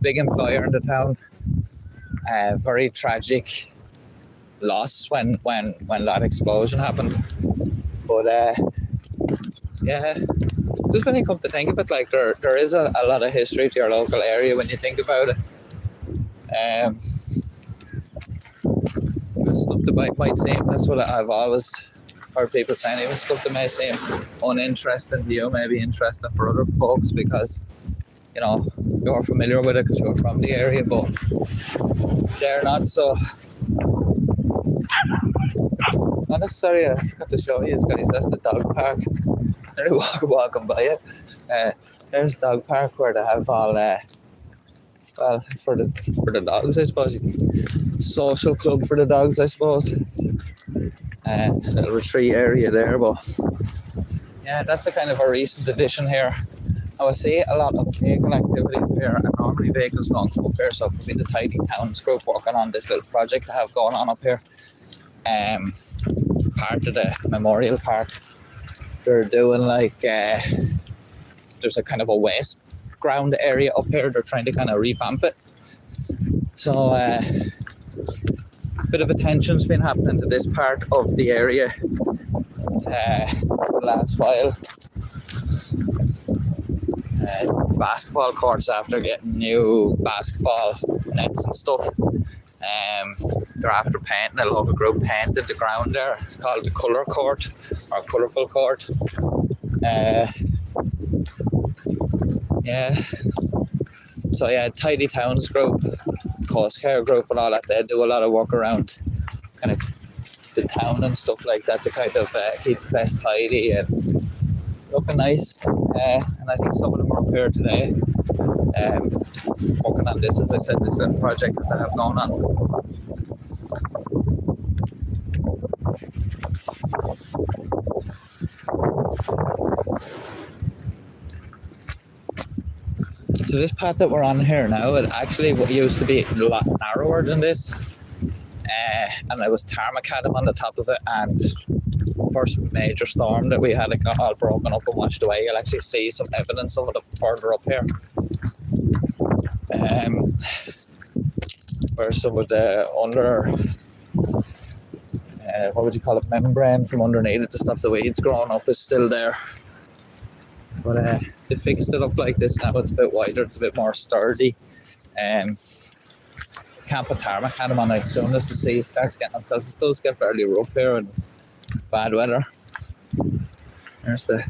Big employer in the town. Very tragic loss when that explosion happened. But yeah, just when you come to think of it, like there is a lot of history to your local area when you think about it. Stuff that might seem, that's what I've always heard people saying, even stuff that may seem uninteresting to you may be interesting for other folks because you're familiar with it because you're from the area, but they're not. So not necessarily. I forgot to show you guys, that's the dog park. They're walking by it. There's the dog park where they have all well, for the dogs, I suppose. Social club for the dogs, I suppose. A little retreat area there, but yeah, that's a kind of a recent addition here. Now I see a lot of vehicle activity up here, and normally vehicles don't come up here, so it could be the Tidy Towns group working on this little project I have going on up here. Part of the memorial park, they're doing like there's a kind of a waste ground area up here. They're trying to kind of revamp it, so a bit of attention's been happening to this part of the area the last while. Basketball courts, after getting new basketball nets and stuff, they're after painting. The local group painted the ground there. It's called the colour court or colourful court. Yeah, so yeah, Tidy Towns group, Coast Care group and all that, they do a lot of work around kind of the town and stuff like that to kind of keep the place tidy and looking nice. And I think some of them are up here today working on this, as I said, this little project that they have going on. So this path that we're on here now, it actually used to be a lot narrower than this, and there was tarmac macadam on the top of it, and first major storm that we had, it got all broken up and washed away. You'll actually see some evidence of it further up here, where some of the under what would you call it, membrane from underneath it to stop the weeds growing up is still there. But they fixed it up like this now. It's a bit wider, it's a bit more sturdy. Can't put tarmac on them on as soon as the sea starts getting up, because it does get fairly rough here in bad weather. There's the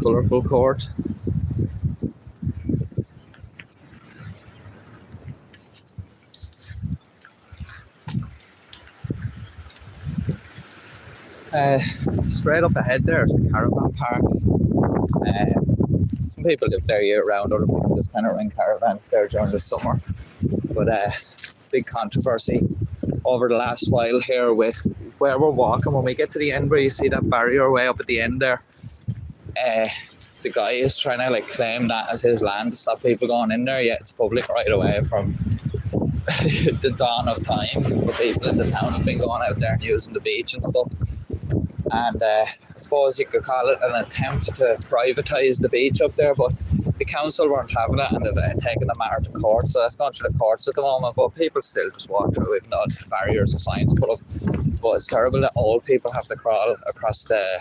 colourful court. Straight up ahead there is the caravan park. Some people live there year round, other people just kind of rent caravans there during the summer. But big controversy over the last while here with where we're walking. When we get to the end where you see that barrier way up at the end there, the guy is trying to like claim that as his land to stop people going in there, yet it's public right away from the dawn of time. The people in the town have been going out there and using the beach and stuff. And I suppose you could call it an attempt to privatise the beach up there, but the council weren't having it, and they've taken the matter to court, so that's going through the courts at the moment. But people still just walk through, even though the barriers of science put up. But it's terrible that old people have to crawl across the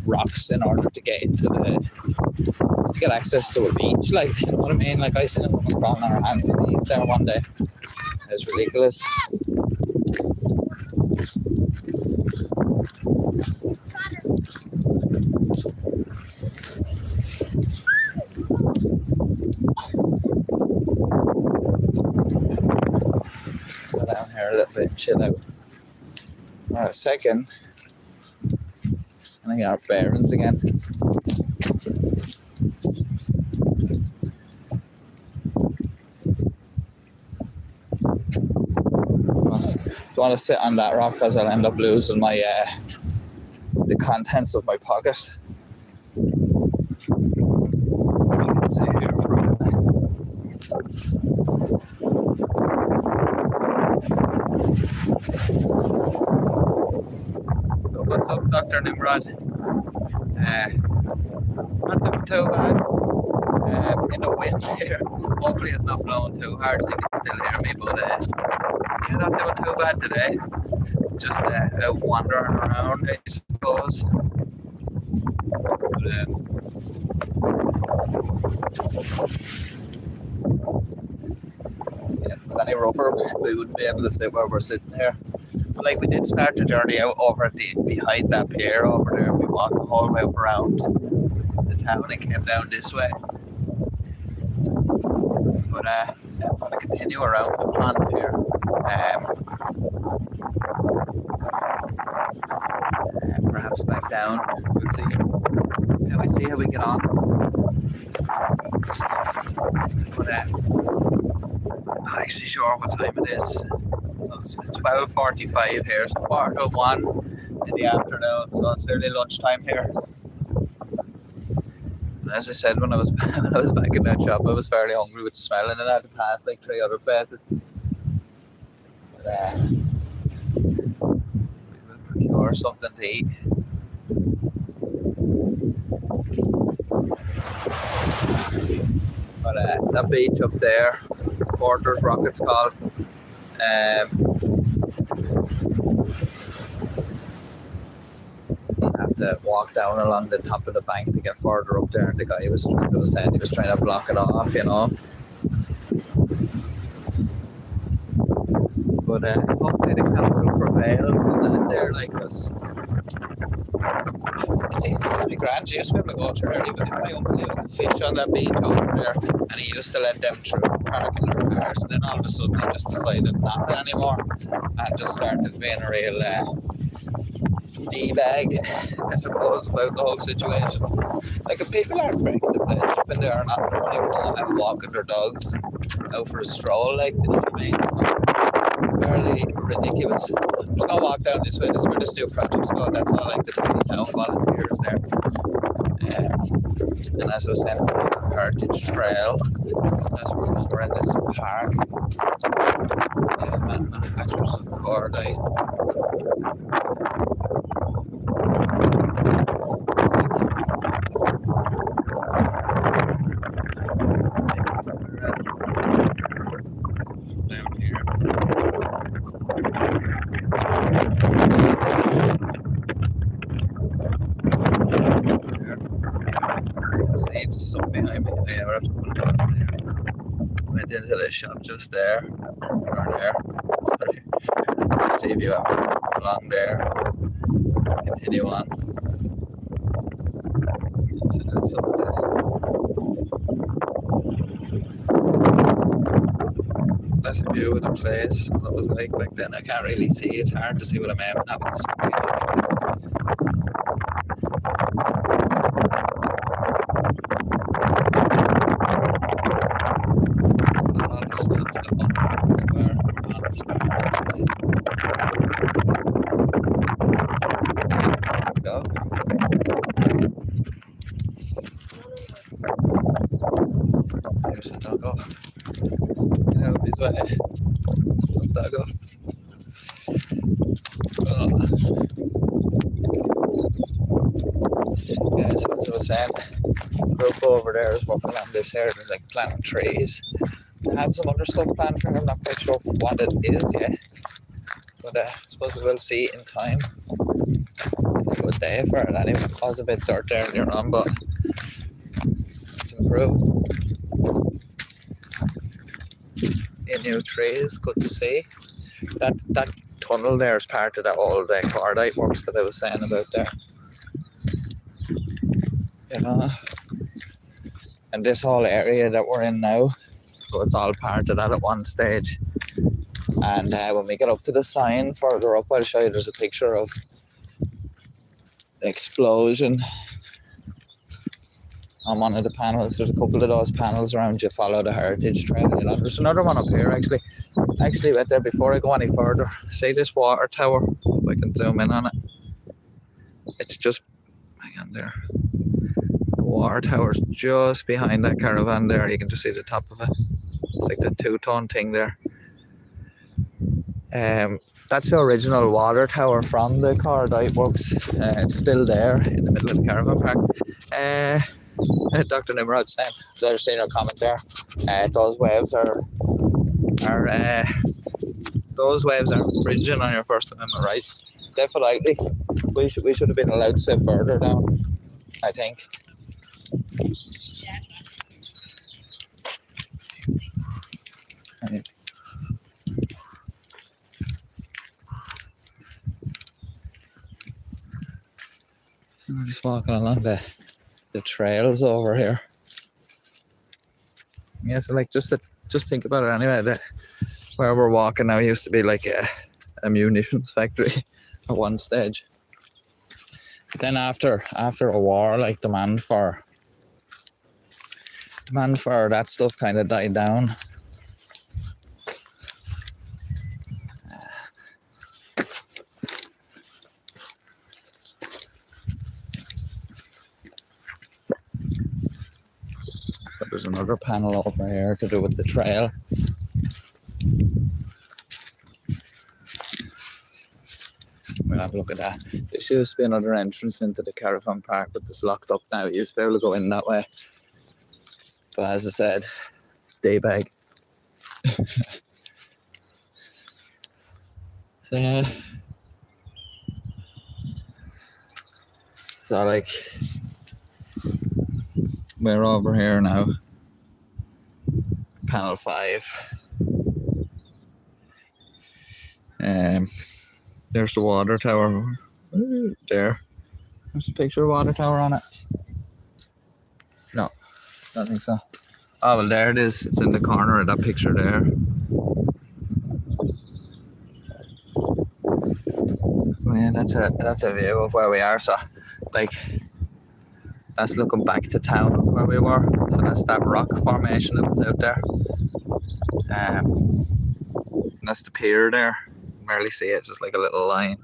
rocks in order to get into to get access to a beach. Like, you know what I mean? Like, I seen a woman crawling on her hands and knees there one day. It's ridiculous. Go down here a little bit and chill out for a second. And I got our bearings again. Don't want to sit on that rock because I'll end up losing my the contents of my pocket. You can see here for a minute. So what's up, Dr. Nimrod? Not doing too bad. In the wind here. Hopefully it's not blowing too hard so you can still hear me, but yeah, not doing too bad today. Just out wandering around, I suppose. But, yeah, if it was any rougher, we wouldn't be able to sit where we're sitting here. But like, we did start the journey out over at behind that pier over there. We walked the whole way up around the town and came down this way. But yeah, I'm going to continue around the pond here. Perhaps back down. We'll see. Yeah, we see how we get on. But I'm not actually sure what time it is. So it's 12:45 here, so 1:15 in the afternoon. So it's early lunchtime here. And as I said, when I was back in that shop, I was fairly hungry with the smell, and I had to pass like 3 other places. But we will procure something to eat. But that beach up there, Porter's Rock it's called. You have to walk down along the top of the bank to get further up there, and the guy was saying he was trying to block it off, you know. But hopefully the council prevails and they're like us. You see, it used to be grand. You used to be able to go through there. Even my uncle used to fish on that beach over there, and he used to let them through parking their cars. And then all of a sudden, he just decided not to anymore, and just started being a real D-bag, I suppose, about the whole situation. Like, if people aren't breaking the place up in there, not only and walking their dogs out for a stroll, like, you know what I mean? It's fairly ridiculous. There's no walk down this way. This is where this new project's going. That's all like the tiny town volunteers there. And as I was saying, Heritage Trail. As we're over in this park. Manufacturers of cordite. Went into the shop just there, or there. See if you have to go along there. Continue on. So that's something. That's a view of the place. What it was like back then. I can't really see. It's hard to see what I'm aiming at with the screen. There's a doggo. Get out this way. Doggo. Oh. Yeah, so as I was saying, the group over there is working on this here. They're like planting trees. They have some other stuff planned for him. I'm not quite sure what it is yet. But I suppose we will see in time. A good day for it anyway. It was a bit dirt earlier on, but it's improved. A new trees, good to see. That tunnel there is part of that old cordite works that I was saying about there. You know, and this whole area that we're in now, so it's all part of that at one stage. And when we get up to the sign further up, I'll show you. There's a picture of the explosion on one of the panels. There's a couple of those panels around you follow the Heritage Trail. You know, there's another one up here actually right there before I go any further. See this water tower? If I can zoom in on it. it's just, hang on there. The water tower's just behind that caravan there. You can just see the top of it. It's like the two-ton thing there. That's the original water tower from the Cardite Works. It's still there in the middle of the caravan park. Dr. Nimrod's saying, so I've seen her comment there. Those waves are infringing on your First Amendment rights. Definitely, we should have been allowed to sit further down, I think. We're just walking along the trails over here. Yeah, so like just think about it anyway. Where we're walking now used to be like a munitions factory at one stage. But then after a war, like demand for that stuff kind of died down. But there's another panel over here to do with the trail. We'll have a look at that. This used to be another entrance into the caravan park, but it's locked up now. You used to be able to go in that way. But as I said, day bag. So like, we're over here now. Panel 5. There's the water tower. There. There's a picture of water tower on it. No, don't think so. Oh well, there it is. It's in the corner of that picture there. Well, yeah, that's a view of where we are. So, like, that's looking back to town where we were. So that's that rock formation that was out there. That's the pier there. You can barely see it. It's just like a little line.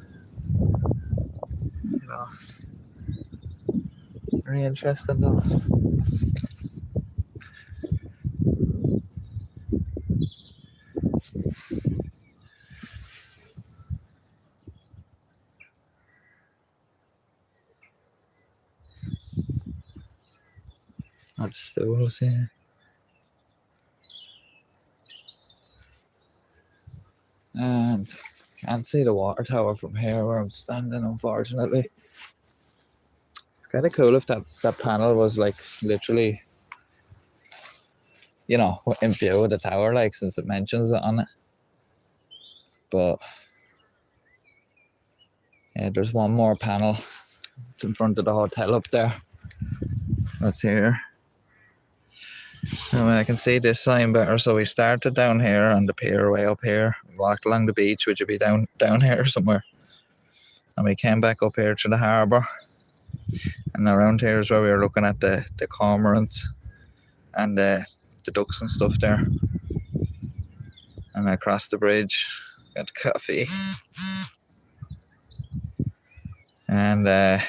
You know, it's very interesting though. Not stools, yeah. And can't see the water tower from here where I'm standing, unfortunately. Kind of cool if that panel was like literally, you know, in view of the tower, like, since it mentions it on it. But yeah, there's one more panel. It's in front of the hotel up there. That's here. I mean, I can see this sign better. So we started down here on the pier, way up here. We walked along the beach, which would be down here somewhere. And we came back up here to the harbour. And around here is where we were looking at the cormorants and the ducks and stuff there. And across the bridge, got coffee. And got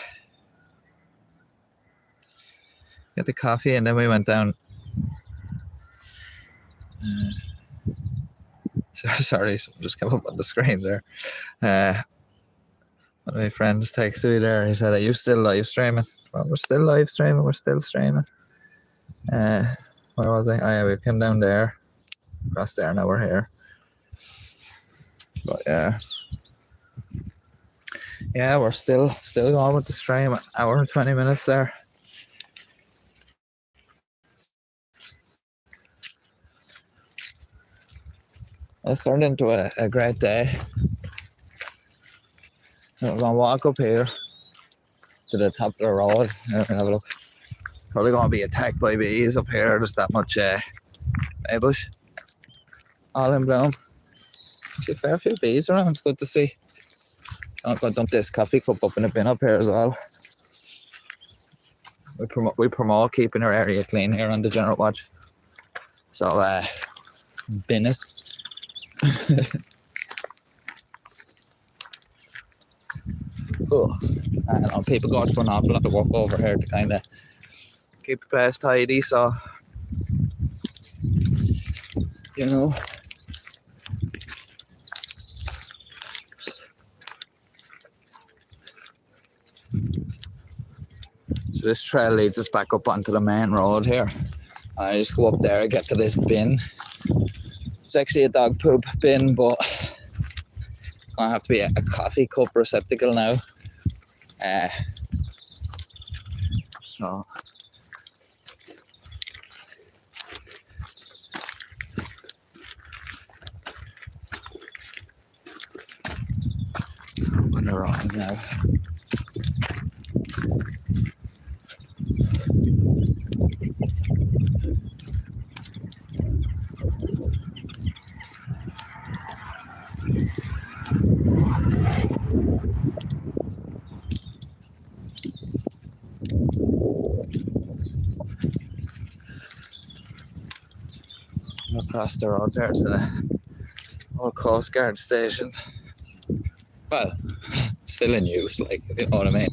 the coffee, and then we went down. Sorry, something just came up on the screen there. One of my friends texted me there. He said, "Are you still live streaming?" Well, we're still live streaming. We're still streaming. Where was I? Oh yeah, we came down there, across there. Now we're here. But yeah, we're still going with the stream. Hour and 20 minutes there. It's turned into a great day. We're going to walk up here to the top of the road. Have a look. Probably going to be attacked by bees up here. There's that much May bush all in bloom. See a fair few bees around. It's good to see. I'm going to dump this coffee cup up in a bin up here as well. We promote keeping our area clean here on Degenerate Watch. So bin it. Oh, I know people go through an awful lot of work over here to kind of keep the place tidy, so you know. So this trail leads us back up onto the main road here. I just go up there and get to this bin. It's actually a dog poop bin, but it's gonna have to be a coffee cup receptacle now. So on the wrong now. Across the road there to the old Coast Guard station. Well, still in use, like, if you know what I mean.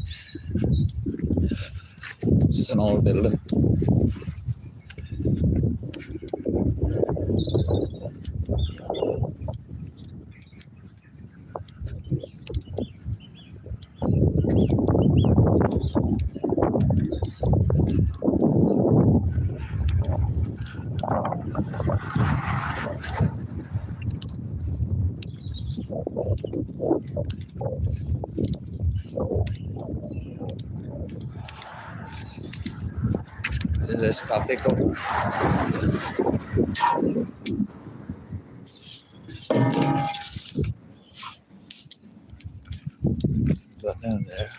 It's just an old building. This coffee cup. Got down there.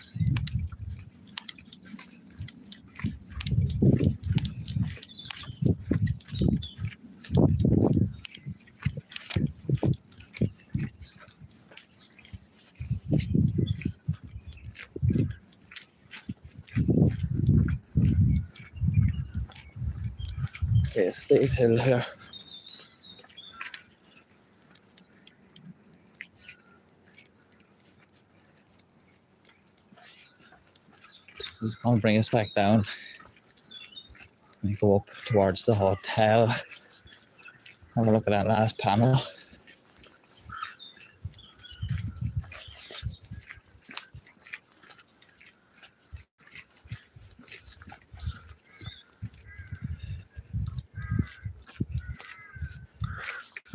Okay, steep hill here. This is going to bring us back down. We go up towards the hotel. Have a look at that last panel.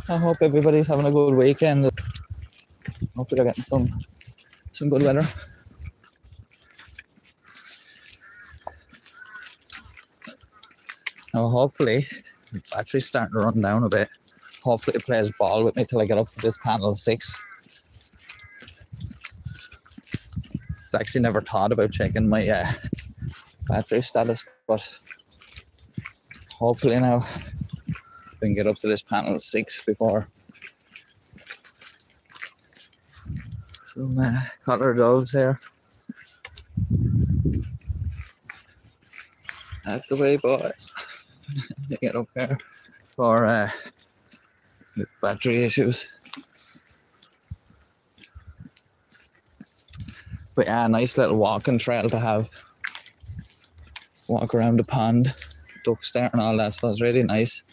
I hope everybody's having a good weekend. Hopefully they're getting some good weather. Now hopefully the battery's starting to run down a bit. Hopefully it plays ball with me till I get up to this panel 6. I've actually never thought about checking my battery status, but hopefully now we can get up to this panel 6 before some collar doves here. Out the way, boys. Get up here for with battery issues. But yeah, nice little walking trail to have. Walk around the pond, ducks there and all that, so it's really nice.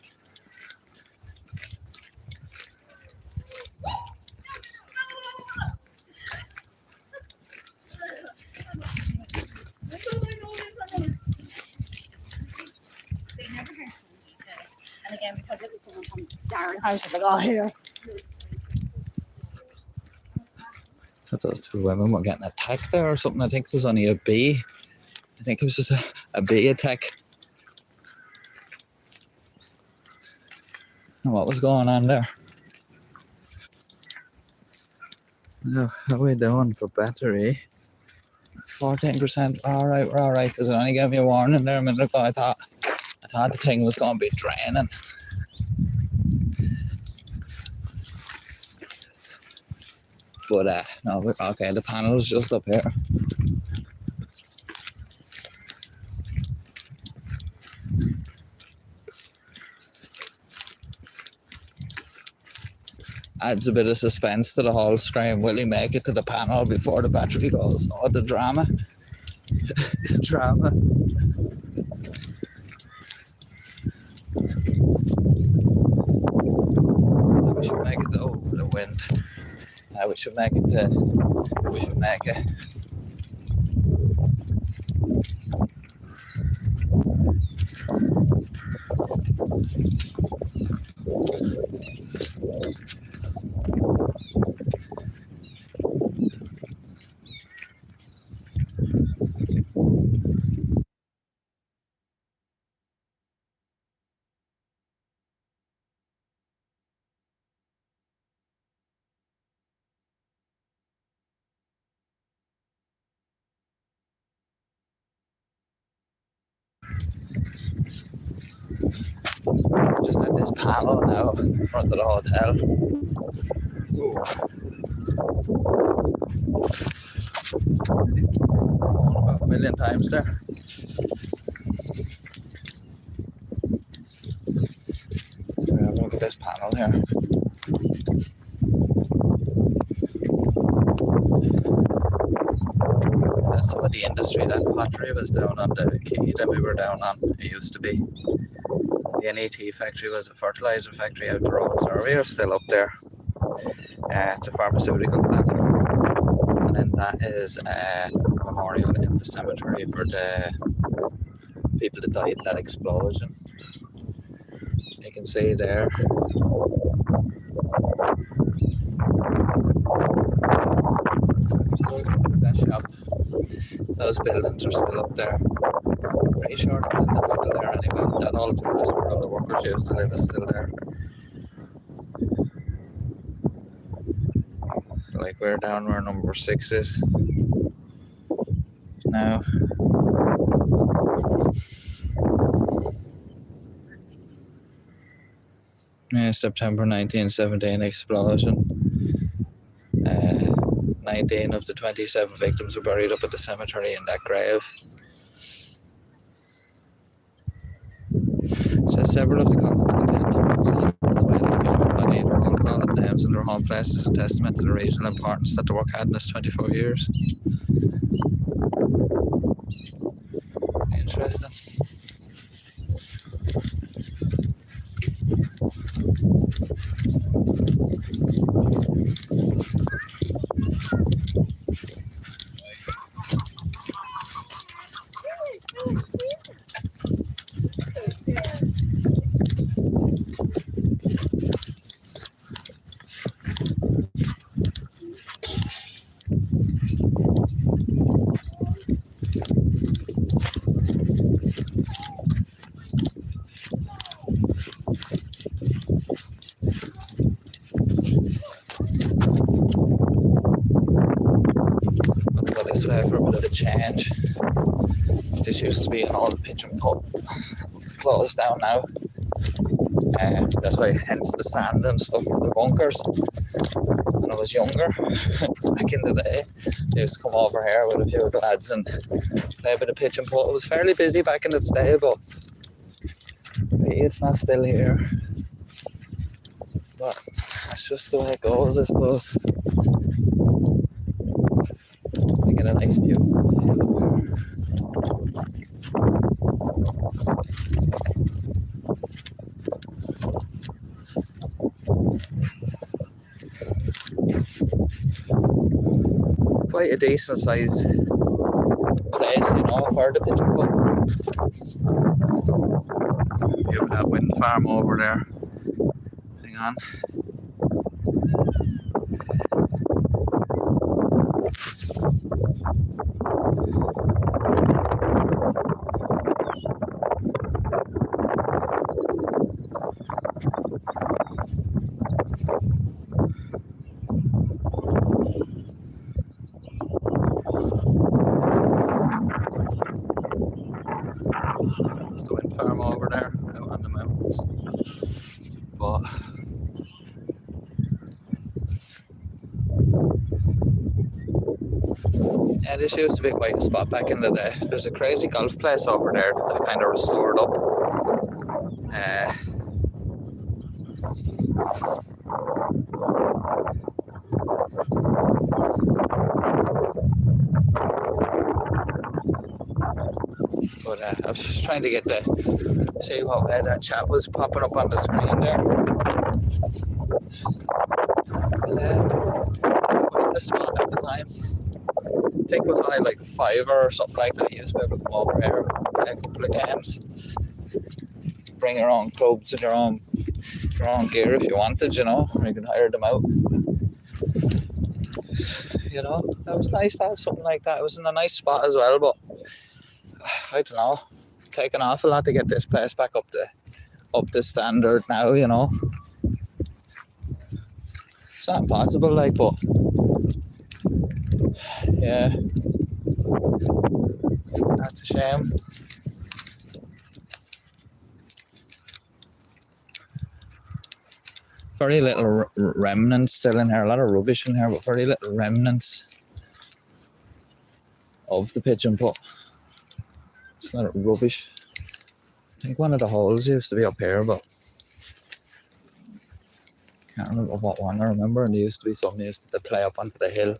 And again, because it was coming from Darren House, I was like, oh, here. I thought those 2 women were getting attacked there or something. I think it was only a bee. I think it was just a bee attack. And what was going on there? Now, how are we doing for battery? 14%. Alright, we're alright, because it only gave me a warning there a minute ago. I thought the thing was going to be draining. But no, we're okay. The panel's just up here. adds a bit of suspense to the whole stream. Will he make it to the panel before the battery goes? Oh, the drama. The drama. We should make it to, oh, the wind. We should make it to, we should make it. Just at this panel now in front of the hotel. Going about a million times there. So we have a look at this panel here. That's some of the industry. That pottery was down on the quay that we were down on. It used to be. The NET factory was a fertilizer factory out the road, so we are still up there. It's a pharmaceutical plant, and then that is a memorial in the cemetery for the people that died in that explosion. You can see there. That shop, those buildings are still up there. Pretty sure the building's still there anyway. That old tourist where all the workers used to live is still there. So like we're down where number 6 is now. Yeah, September 1917 explosion. 19 of the 27 victims were buried up at the cemetery in that grave. So several of the coffins contain numbers for the way of the human body. Their roll call of names and their home place is a testament to the regional importance that the work had in its 24 years. Interesting. For a bit of a change. This used to be an old pigeon pub. It's closed down now. That's why, hence the sand and stuff from the bunkers. When I was younger, back in the day, I used to come over here with a few of the lads and play a bit of pigeon pub. It was fairly busy back in its day, but it's not still here. But that's just the way it goes, I suppose. A nice view. Quite a decent sized place, you know, for the pigeon pub. View of that wind farm over there. Hang on. It's the wind farm over there, out on the mountains. But yeah, this used to be quite a spot back in the day. There's a crazy golf place over there that they've kind of restored up. trying to get the see what way that chat was popping up on the screen there. Quite the spot at the time. I think it was only like a $5 or something like that. You used to be able to come over here, play a couple of games, bring your own clubs and your own gear if you wanted, you know, or you could hire them out. You know, that was nice to have something like that. It was in a nice spot as well, but I don't know, taking an awful lot to get this place back up to standard now, you know. It's not impossible, like, but yeah, that's a shame. Very little remnants still in here, a lot of rubbish in here, but very little remnants of the pigeon put. It's not rubbish. I think one of the holes used to be up here, but can't remember what one. I remember, and there used to be some used to play up onto the hill.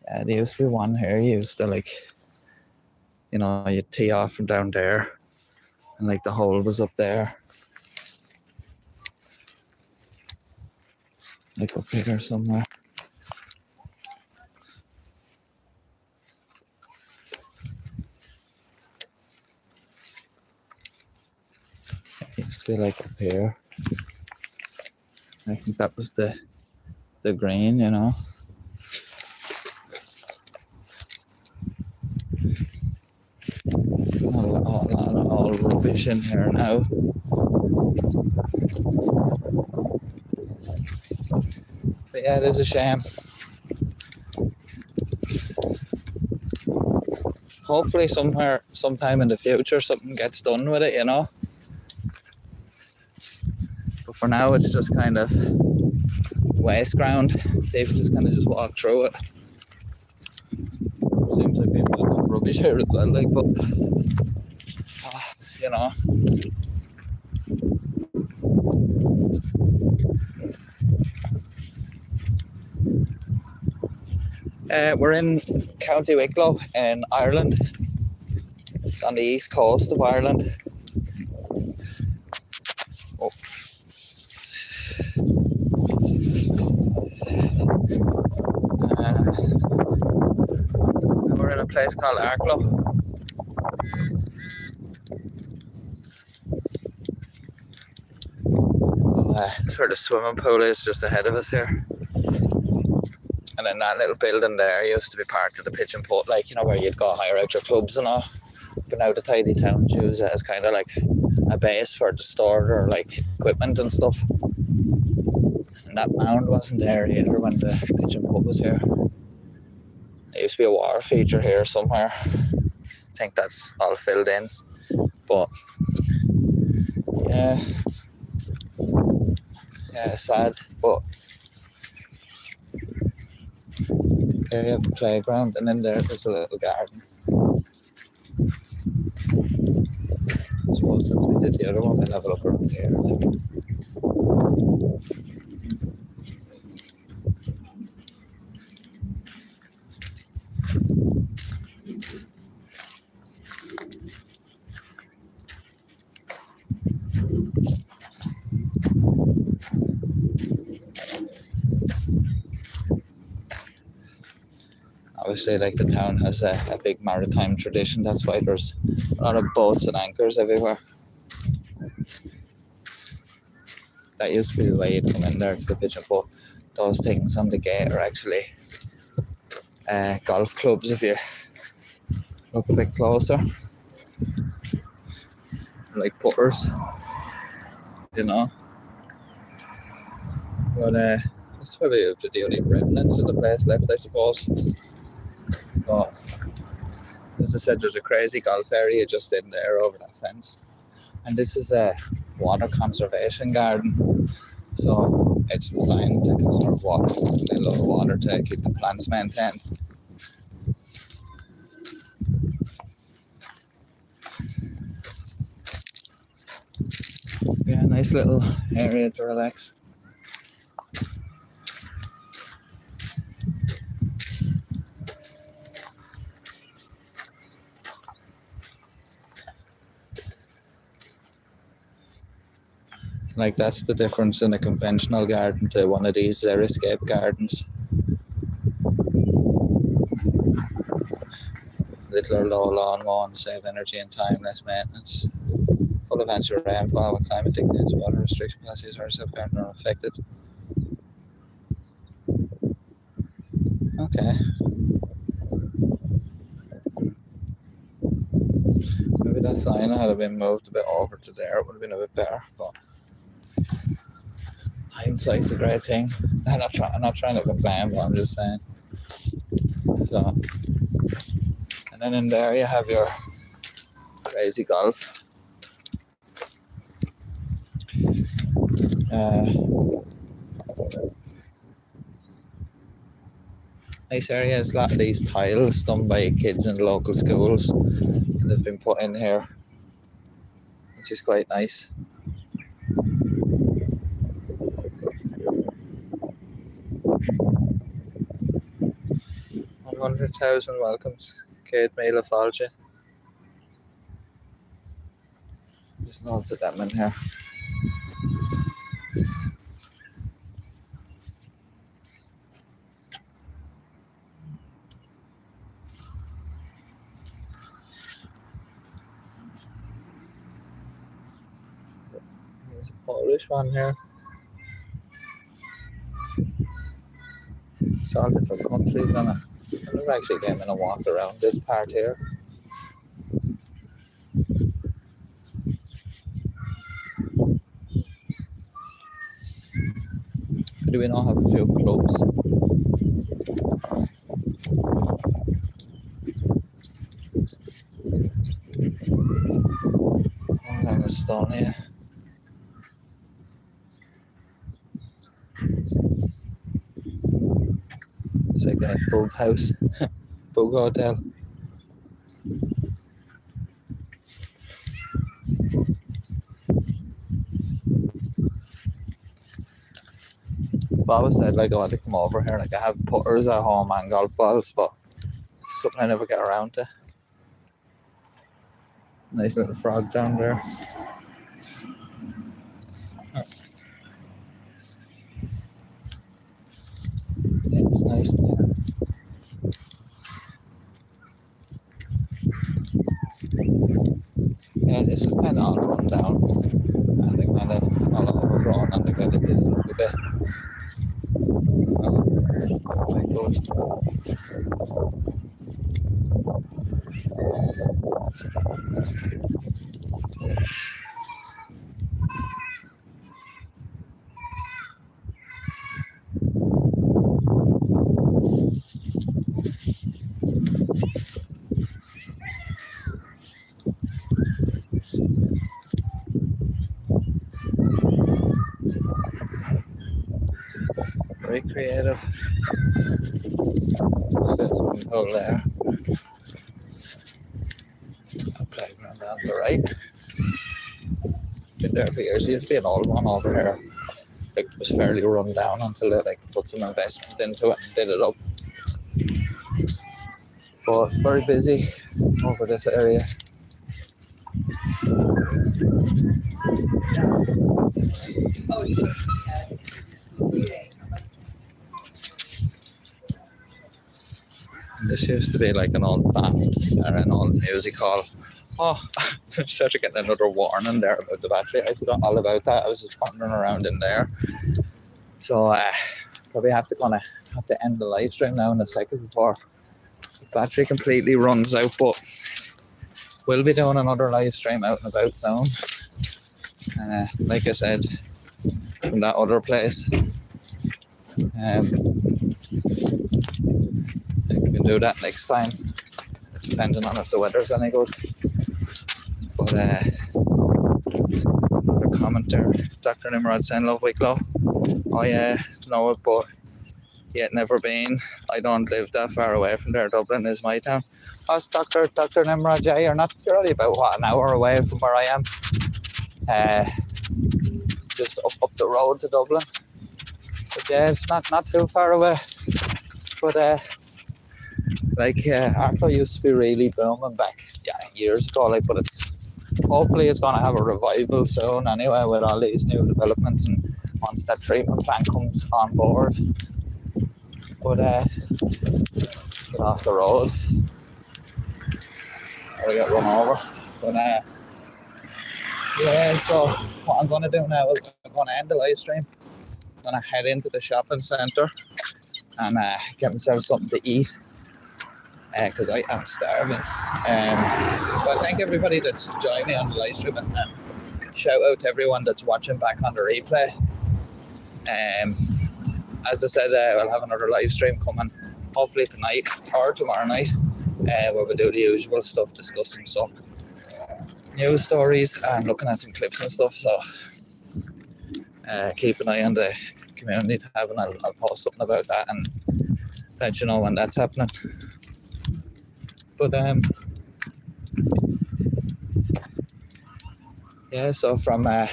Yeah, there used to be one here. You used to, like, you know, you'd tee off from down there, and like the hole was up there, like up here somewhere. It used to be like up here. I think that was the green, you know. All rubbish in here now. But yeah, it is a shame. Hopefully sometime in the future, something gets done with it, you know. But for now, it's just kind of waste ground. They've just kind of just walk through it. Seems like people have got rubbish here as well, like, but you know. We're in County Wicklow in Ireland. It's on the east coast of Ireland. Oh. We're in a place called Arklow. That's where the swimming pool is, just ahead of us here. And then that little building there used to be part of the pigeon put, like, you know, where you'd go hire out your clubs and all. But now the tidy towns use it as kind of like a base for the store or like equipment and stuff. And that mound wasn't there either when the pigeon put was here. There used to be a water feature here somewhere. I think that's all filled in. But yeah, sad. But here you have a playground, and then there's a little garden. I suppose since we did the other one, we'll have a look around here. Obviously, like, the town has a big maritime tradition. That's why there's a lot of boats and anchors everywhere. That used to be the way you'd come in there to the pigeon put. Those things on the gate are actually golf clubs if you look a bit closer. Like putters, you know. But that's probably the only remnants of the place left, I suppose. But as I said, there's a crazy golf area just in there over that fence. And this is a water conservation garden. So it's designed to conserve water, a lot of water to keep the plants maintained. Yeah, nice little area to relax. Like that's the difference in a conventional garden to one of these xeriscape gardens. Little or low lawn mowing to save energy and time, less maintenance. Full events of rainfall when climate dictates water restriction policies are self-garden are affected. Okay. Maybe that sign had been moved a bit over to there, it would have been a bit better, but hindsight's a great thing. I'm not trying to complain, but I'm just saying. So, and then in there you have your crazy golf. Nice areas, a lot of these tiles done by kids in local schools, and they've been put in here, which is quite nice. 100,000 welcomes, Kate Mila Falcha. There's loads of them in here. There's a Polish one here. It's all different countries, and I never actually came in and walked around this part here. Do we not have a few clubs? All in Estonia. It's like a bug house, bug hotel. I've always said like I want to come over here, like I have putters at home and golf balls, but something I never get around to. Nice little frog down there. Yeah, it's nice in there. Yeah, this is kind of all run down, and they kind of all overgrown, and they kind of did look a bit. Quite good. Very creative. Swimming pool there. A playground down the right. Been there for years. It used to be an old one over here. Like, it was fairly run down until they like put some investment into it and did it up. But very busy over this area. This used to be like an old band or an old music hall. Oh, I'm sort of getting another warning there about the battery. I forgot all about that. I was just wandering around in there. So probably have to end the live stream now in a second before the battery completely runs out. But we'll be doing another live stream out and about soon. Like I said, from that other place. We can do that next time, depending on if the weather's any good. But another comment there. Dr. Nimrod saying, love Wicklow. Oh yeah, know it, but yet never been. I don't live that far away from there. Dublin is my town. Oh, it's Dr. Nimrod, yeah, you're only about an hour away from where I am. Just up the road to Dublin. But yeah, it's not too far away. But Arco used to be really booming back years ago, but it's hopefully it's going to have a revival soon anyway with all these new developments and once that treatment plant comes on board. But let's get off the road. I'll get run over. But yeah, so what I'm going to do now is I'm going to end the live stream. I'm going to head into the shopping centre and get myself something to eat because I am starving. But thank everybody that's joined me on the live stream and shout out to everyone that's watching back on the replay. As I said, I'll have another live stream coming hopefully tonight or tomorrow night where we do the usual stuff, discussing some news stories and looking at some clips and stuff. So keep an eye on the community tab and I'll post something about that and let you know when that's happening. But yeah, so from I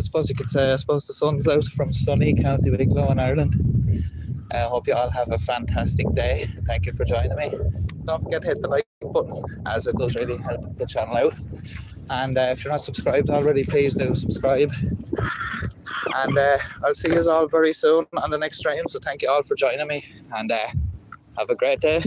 suppose you could say, I suppose the sun's out from sunny County Wicklow in Ireland. I hope you all have a fantastic day. Thank you for joining me. Don't forget to hit the like button as it does really help the channel out. And if you're not subscribed already, please do subscribe. And I'll see you all very soon on the next stream. So thank you all for joining me and have a great day.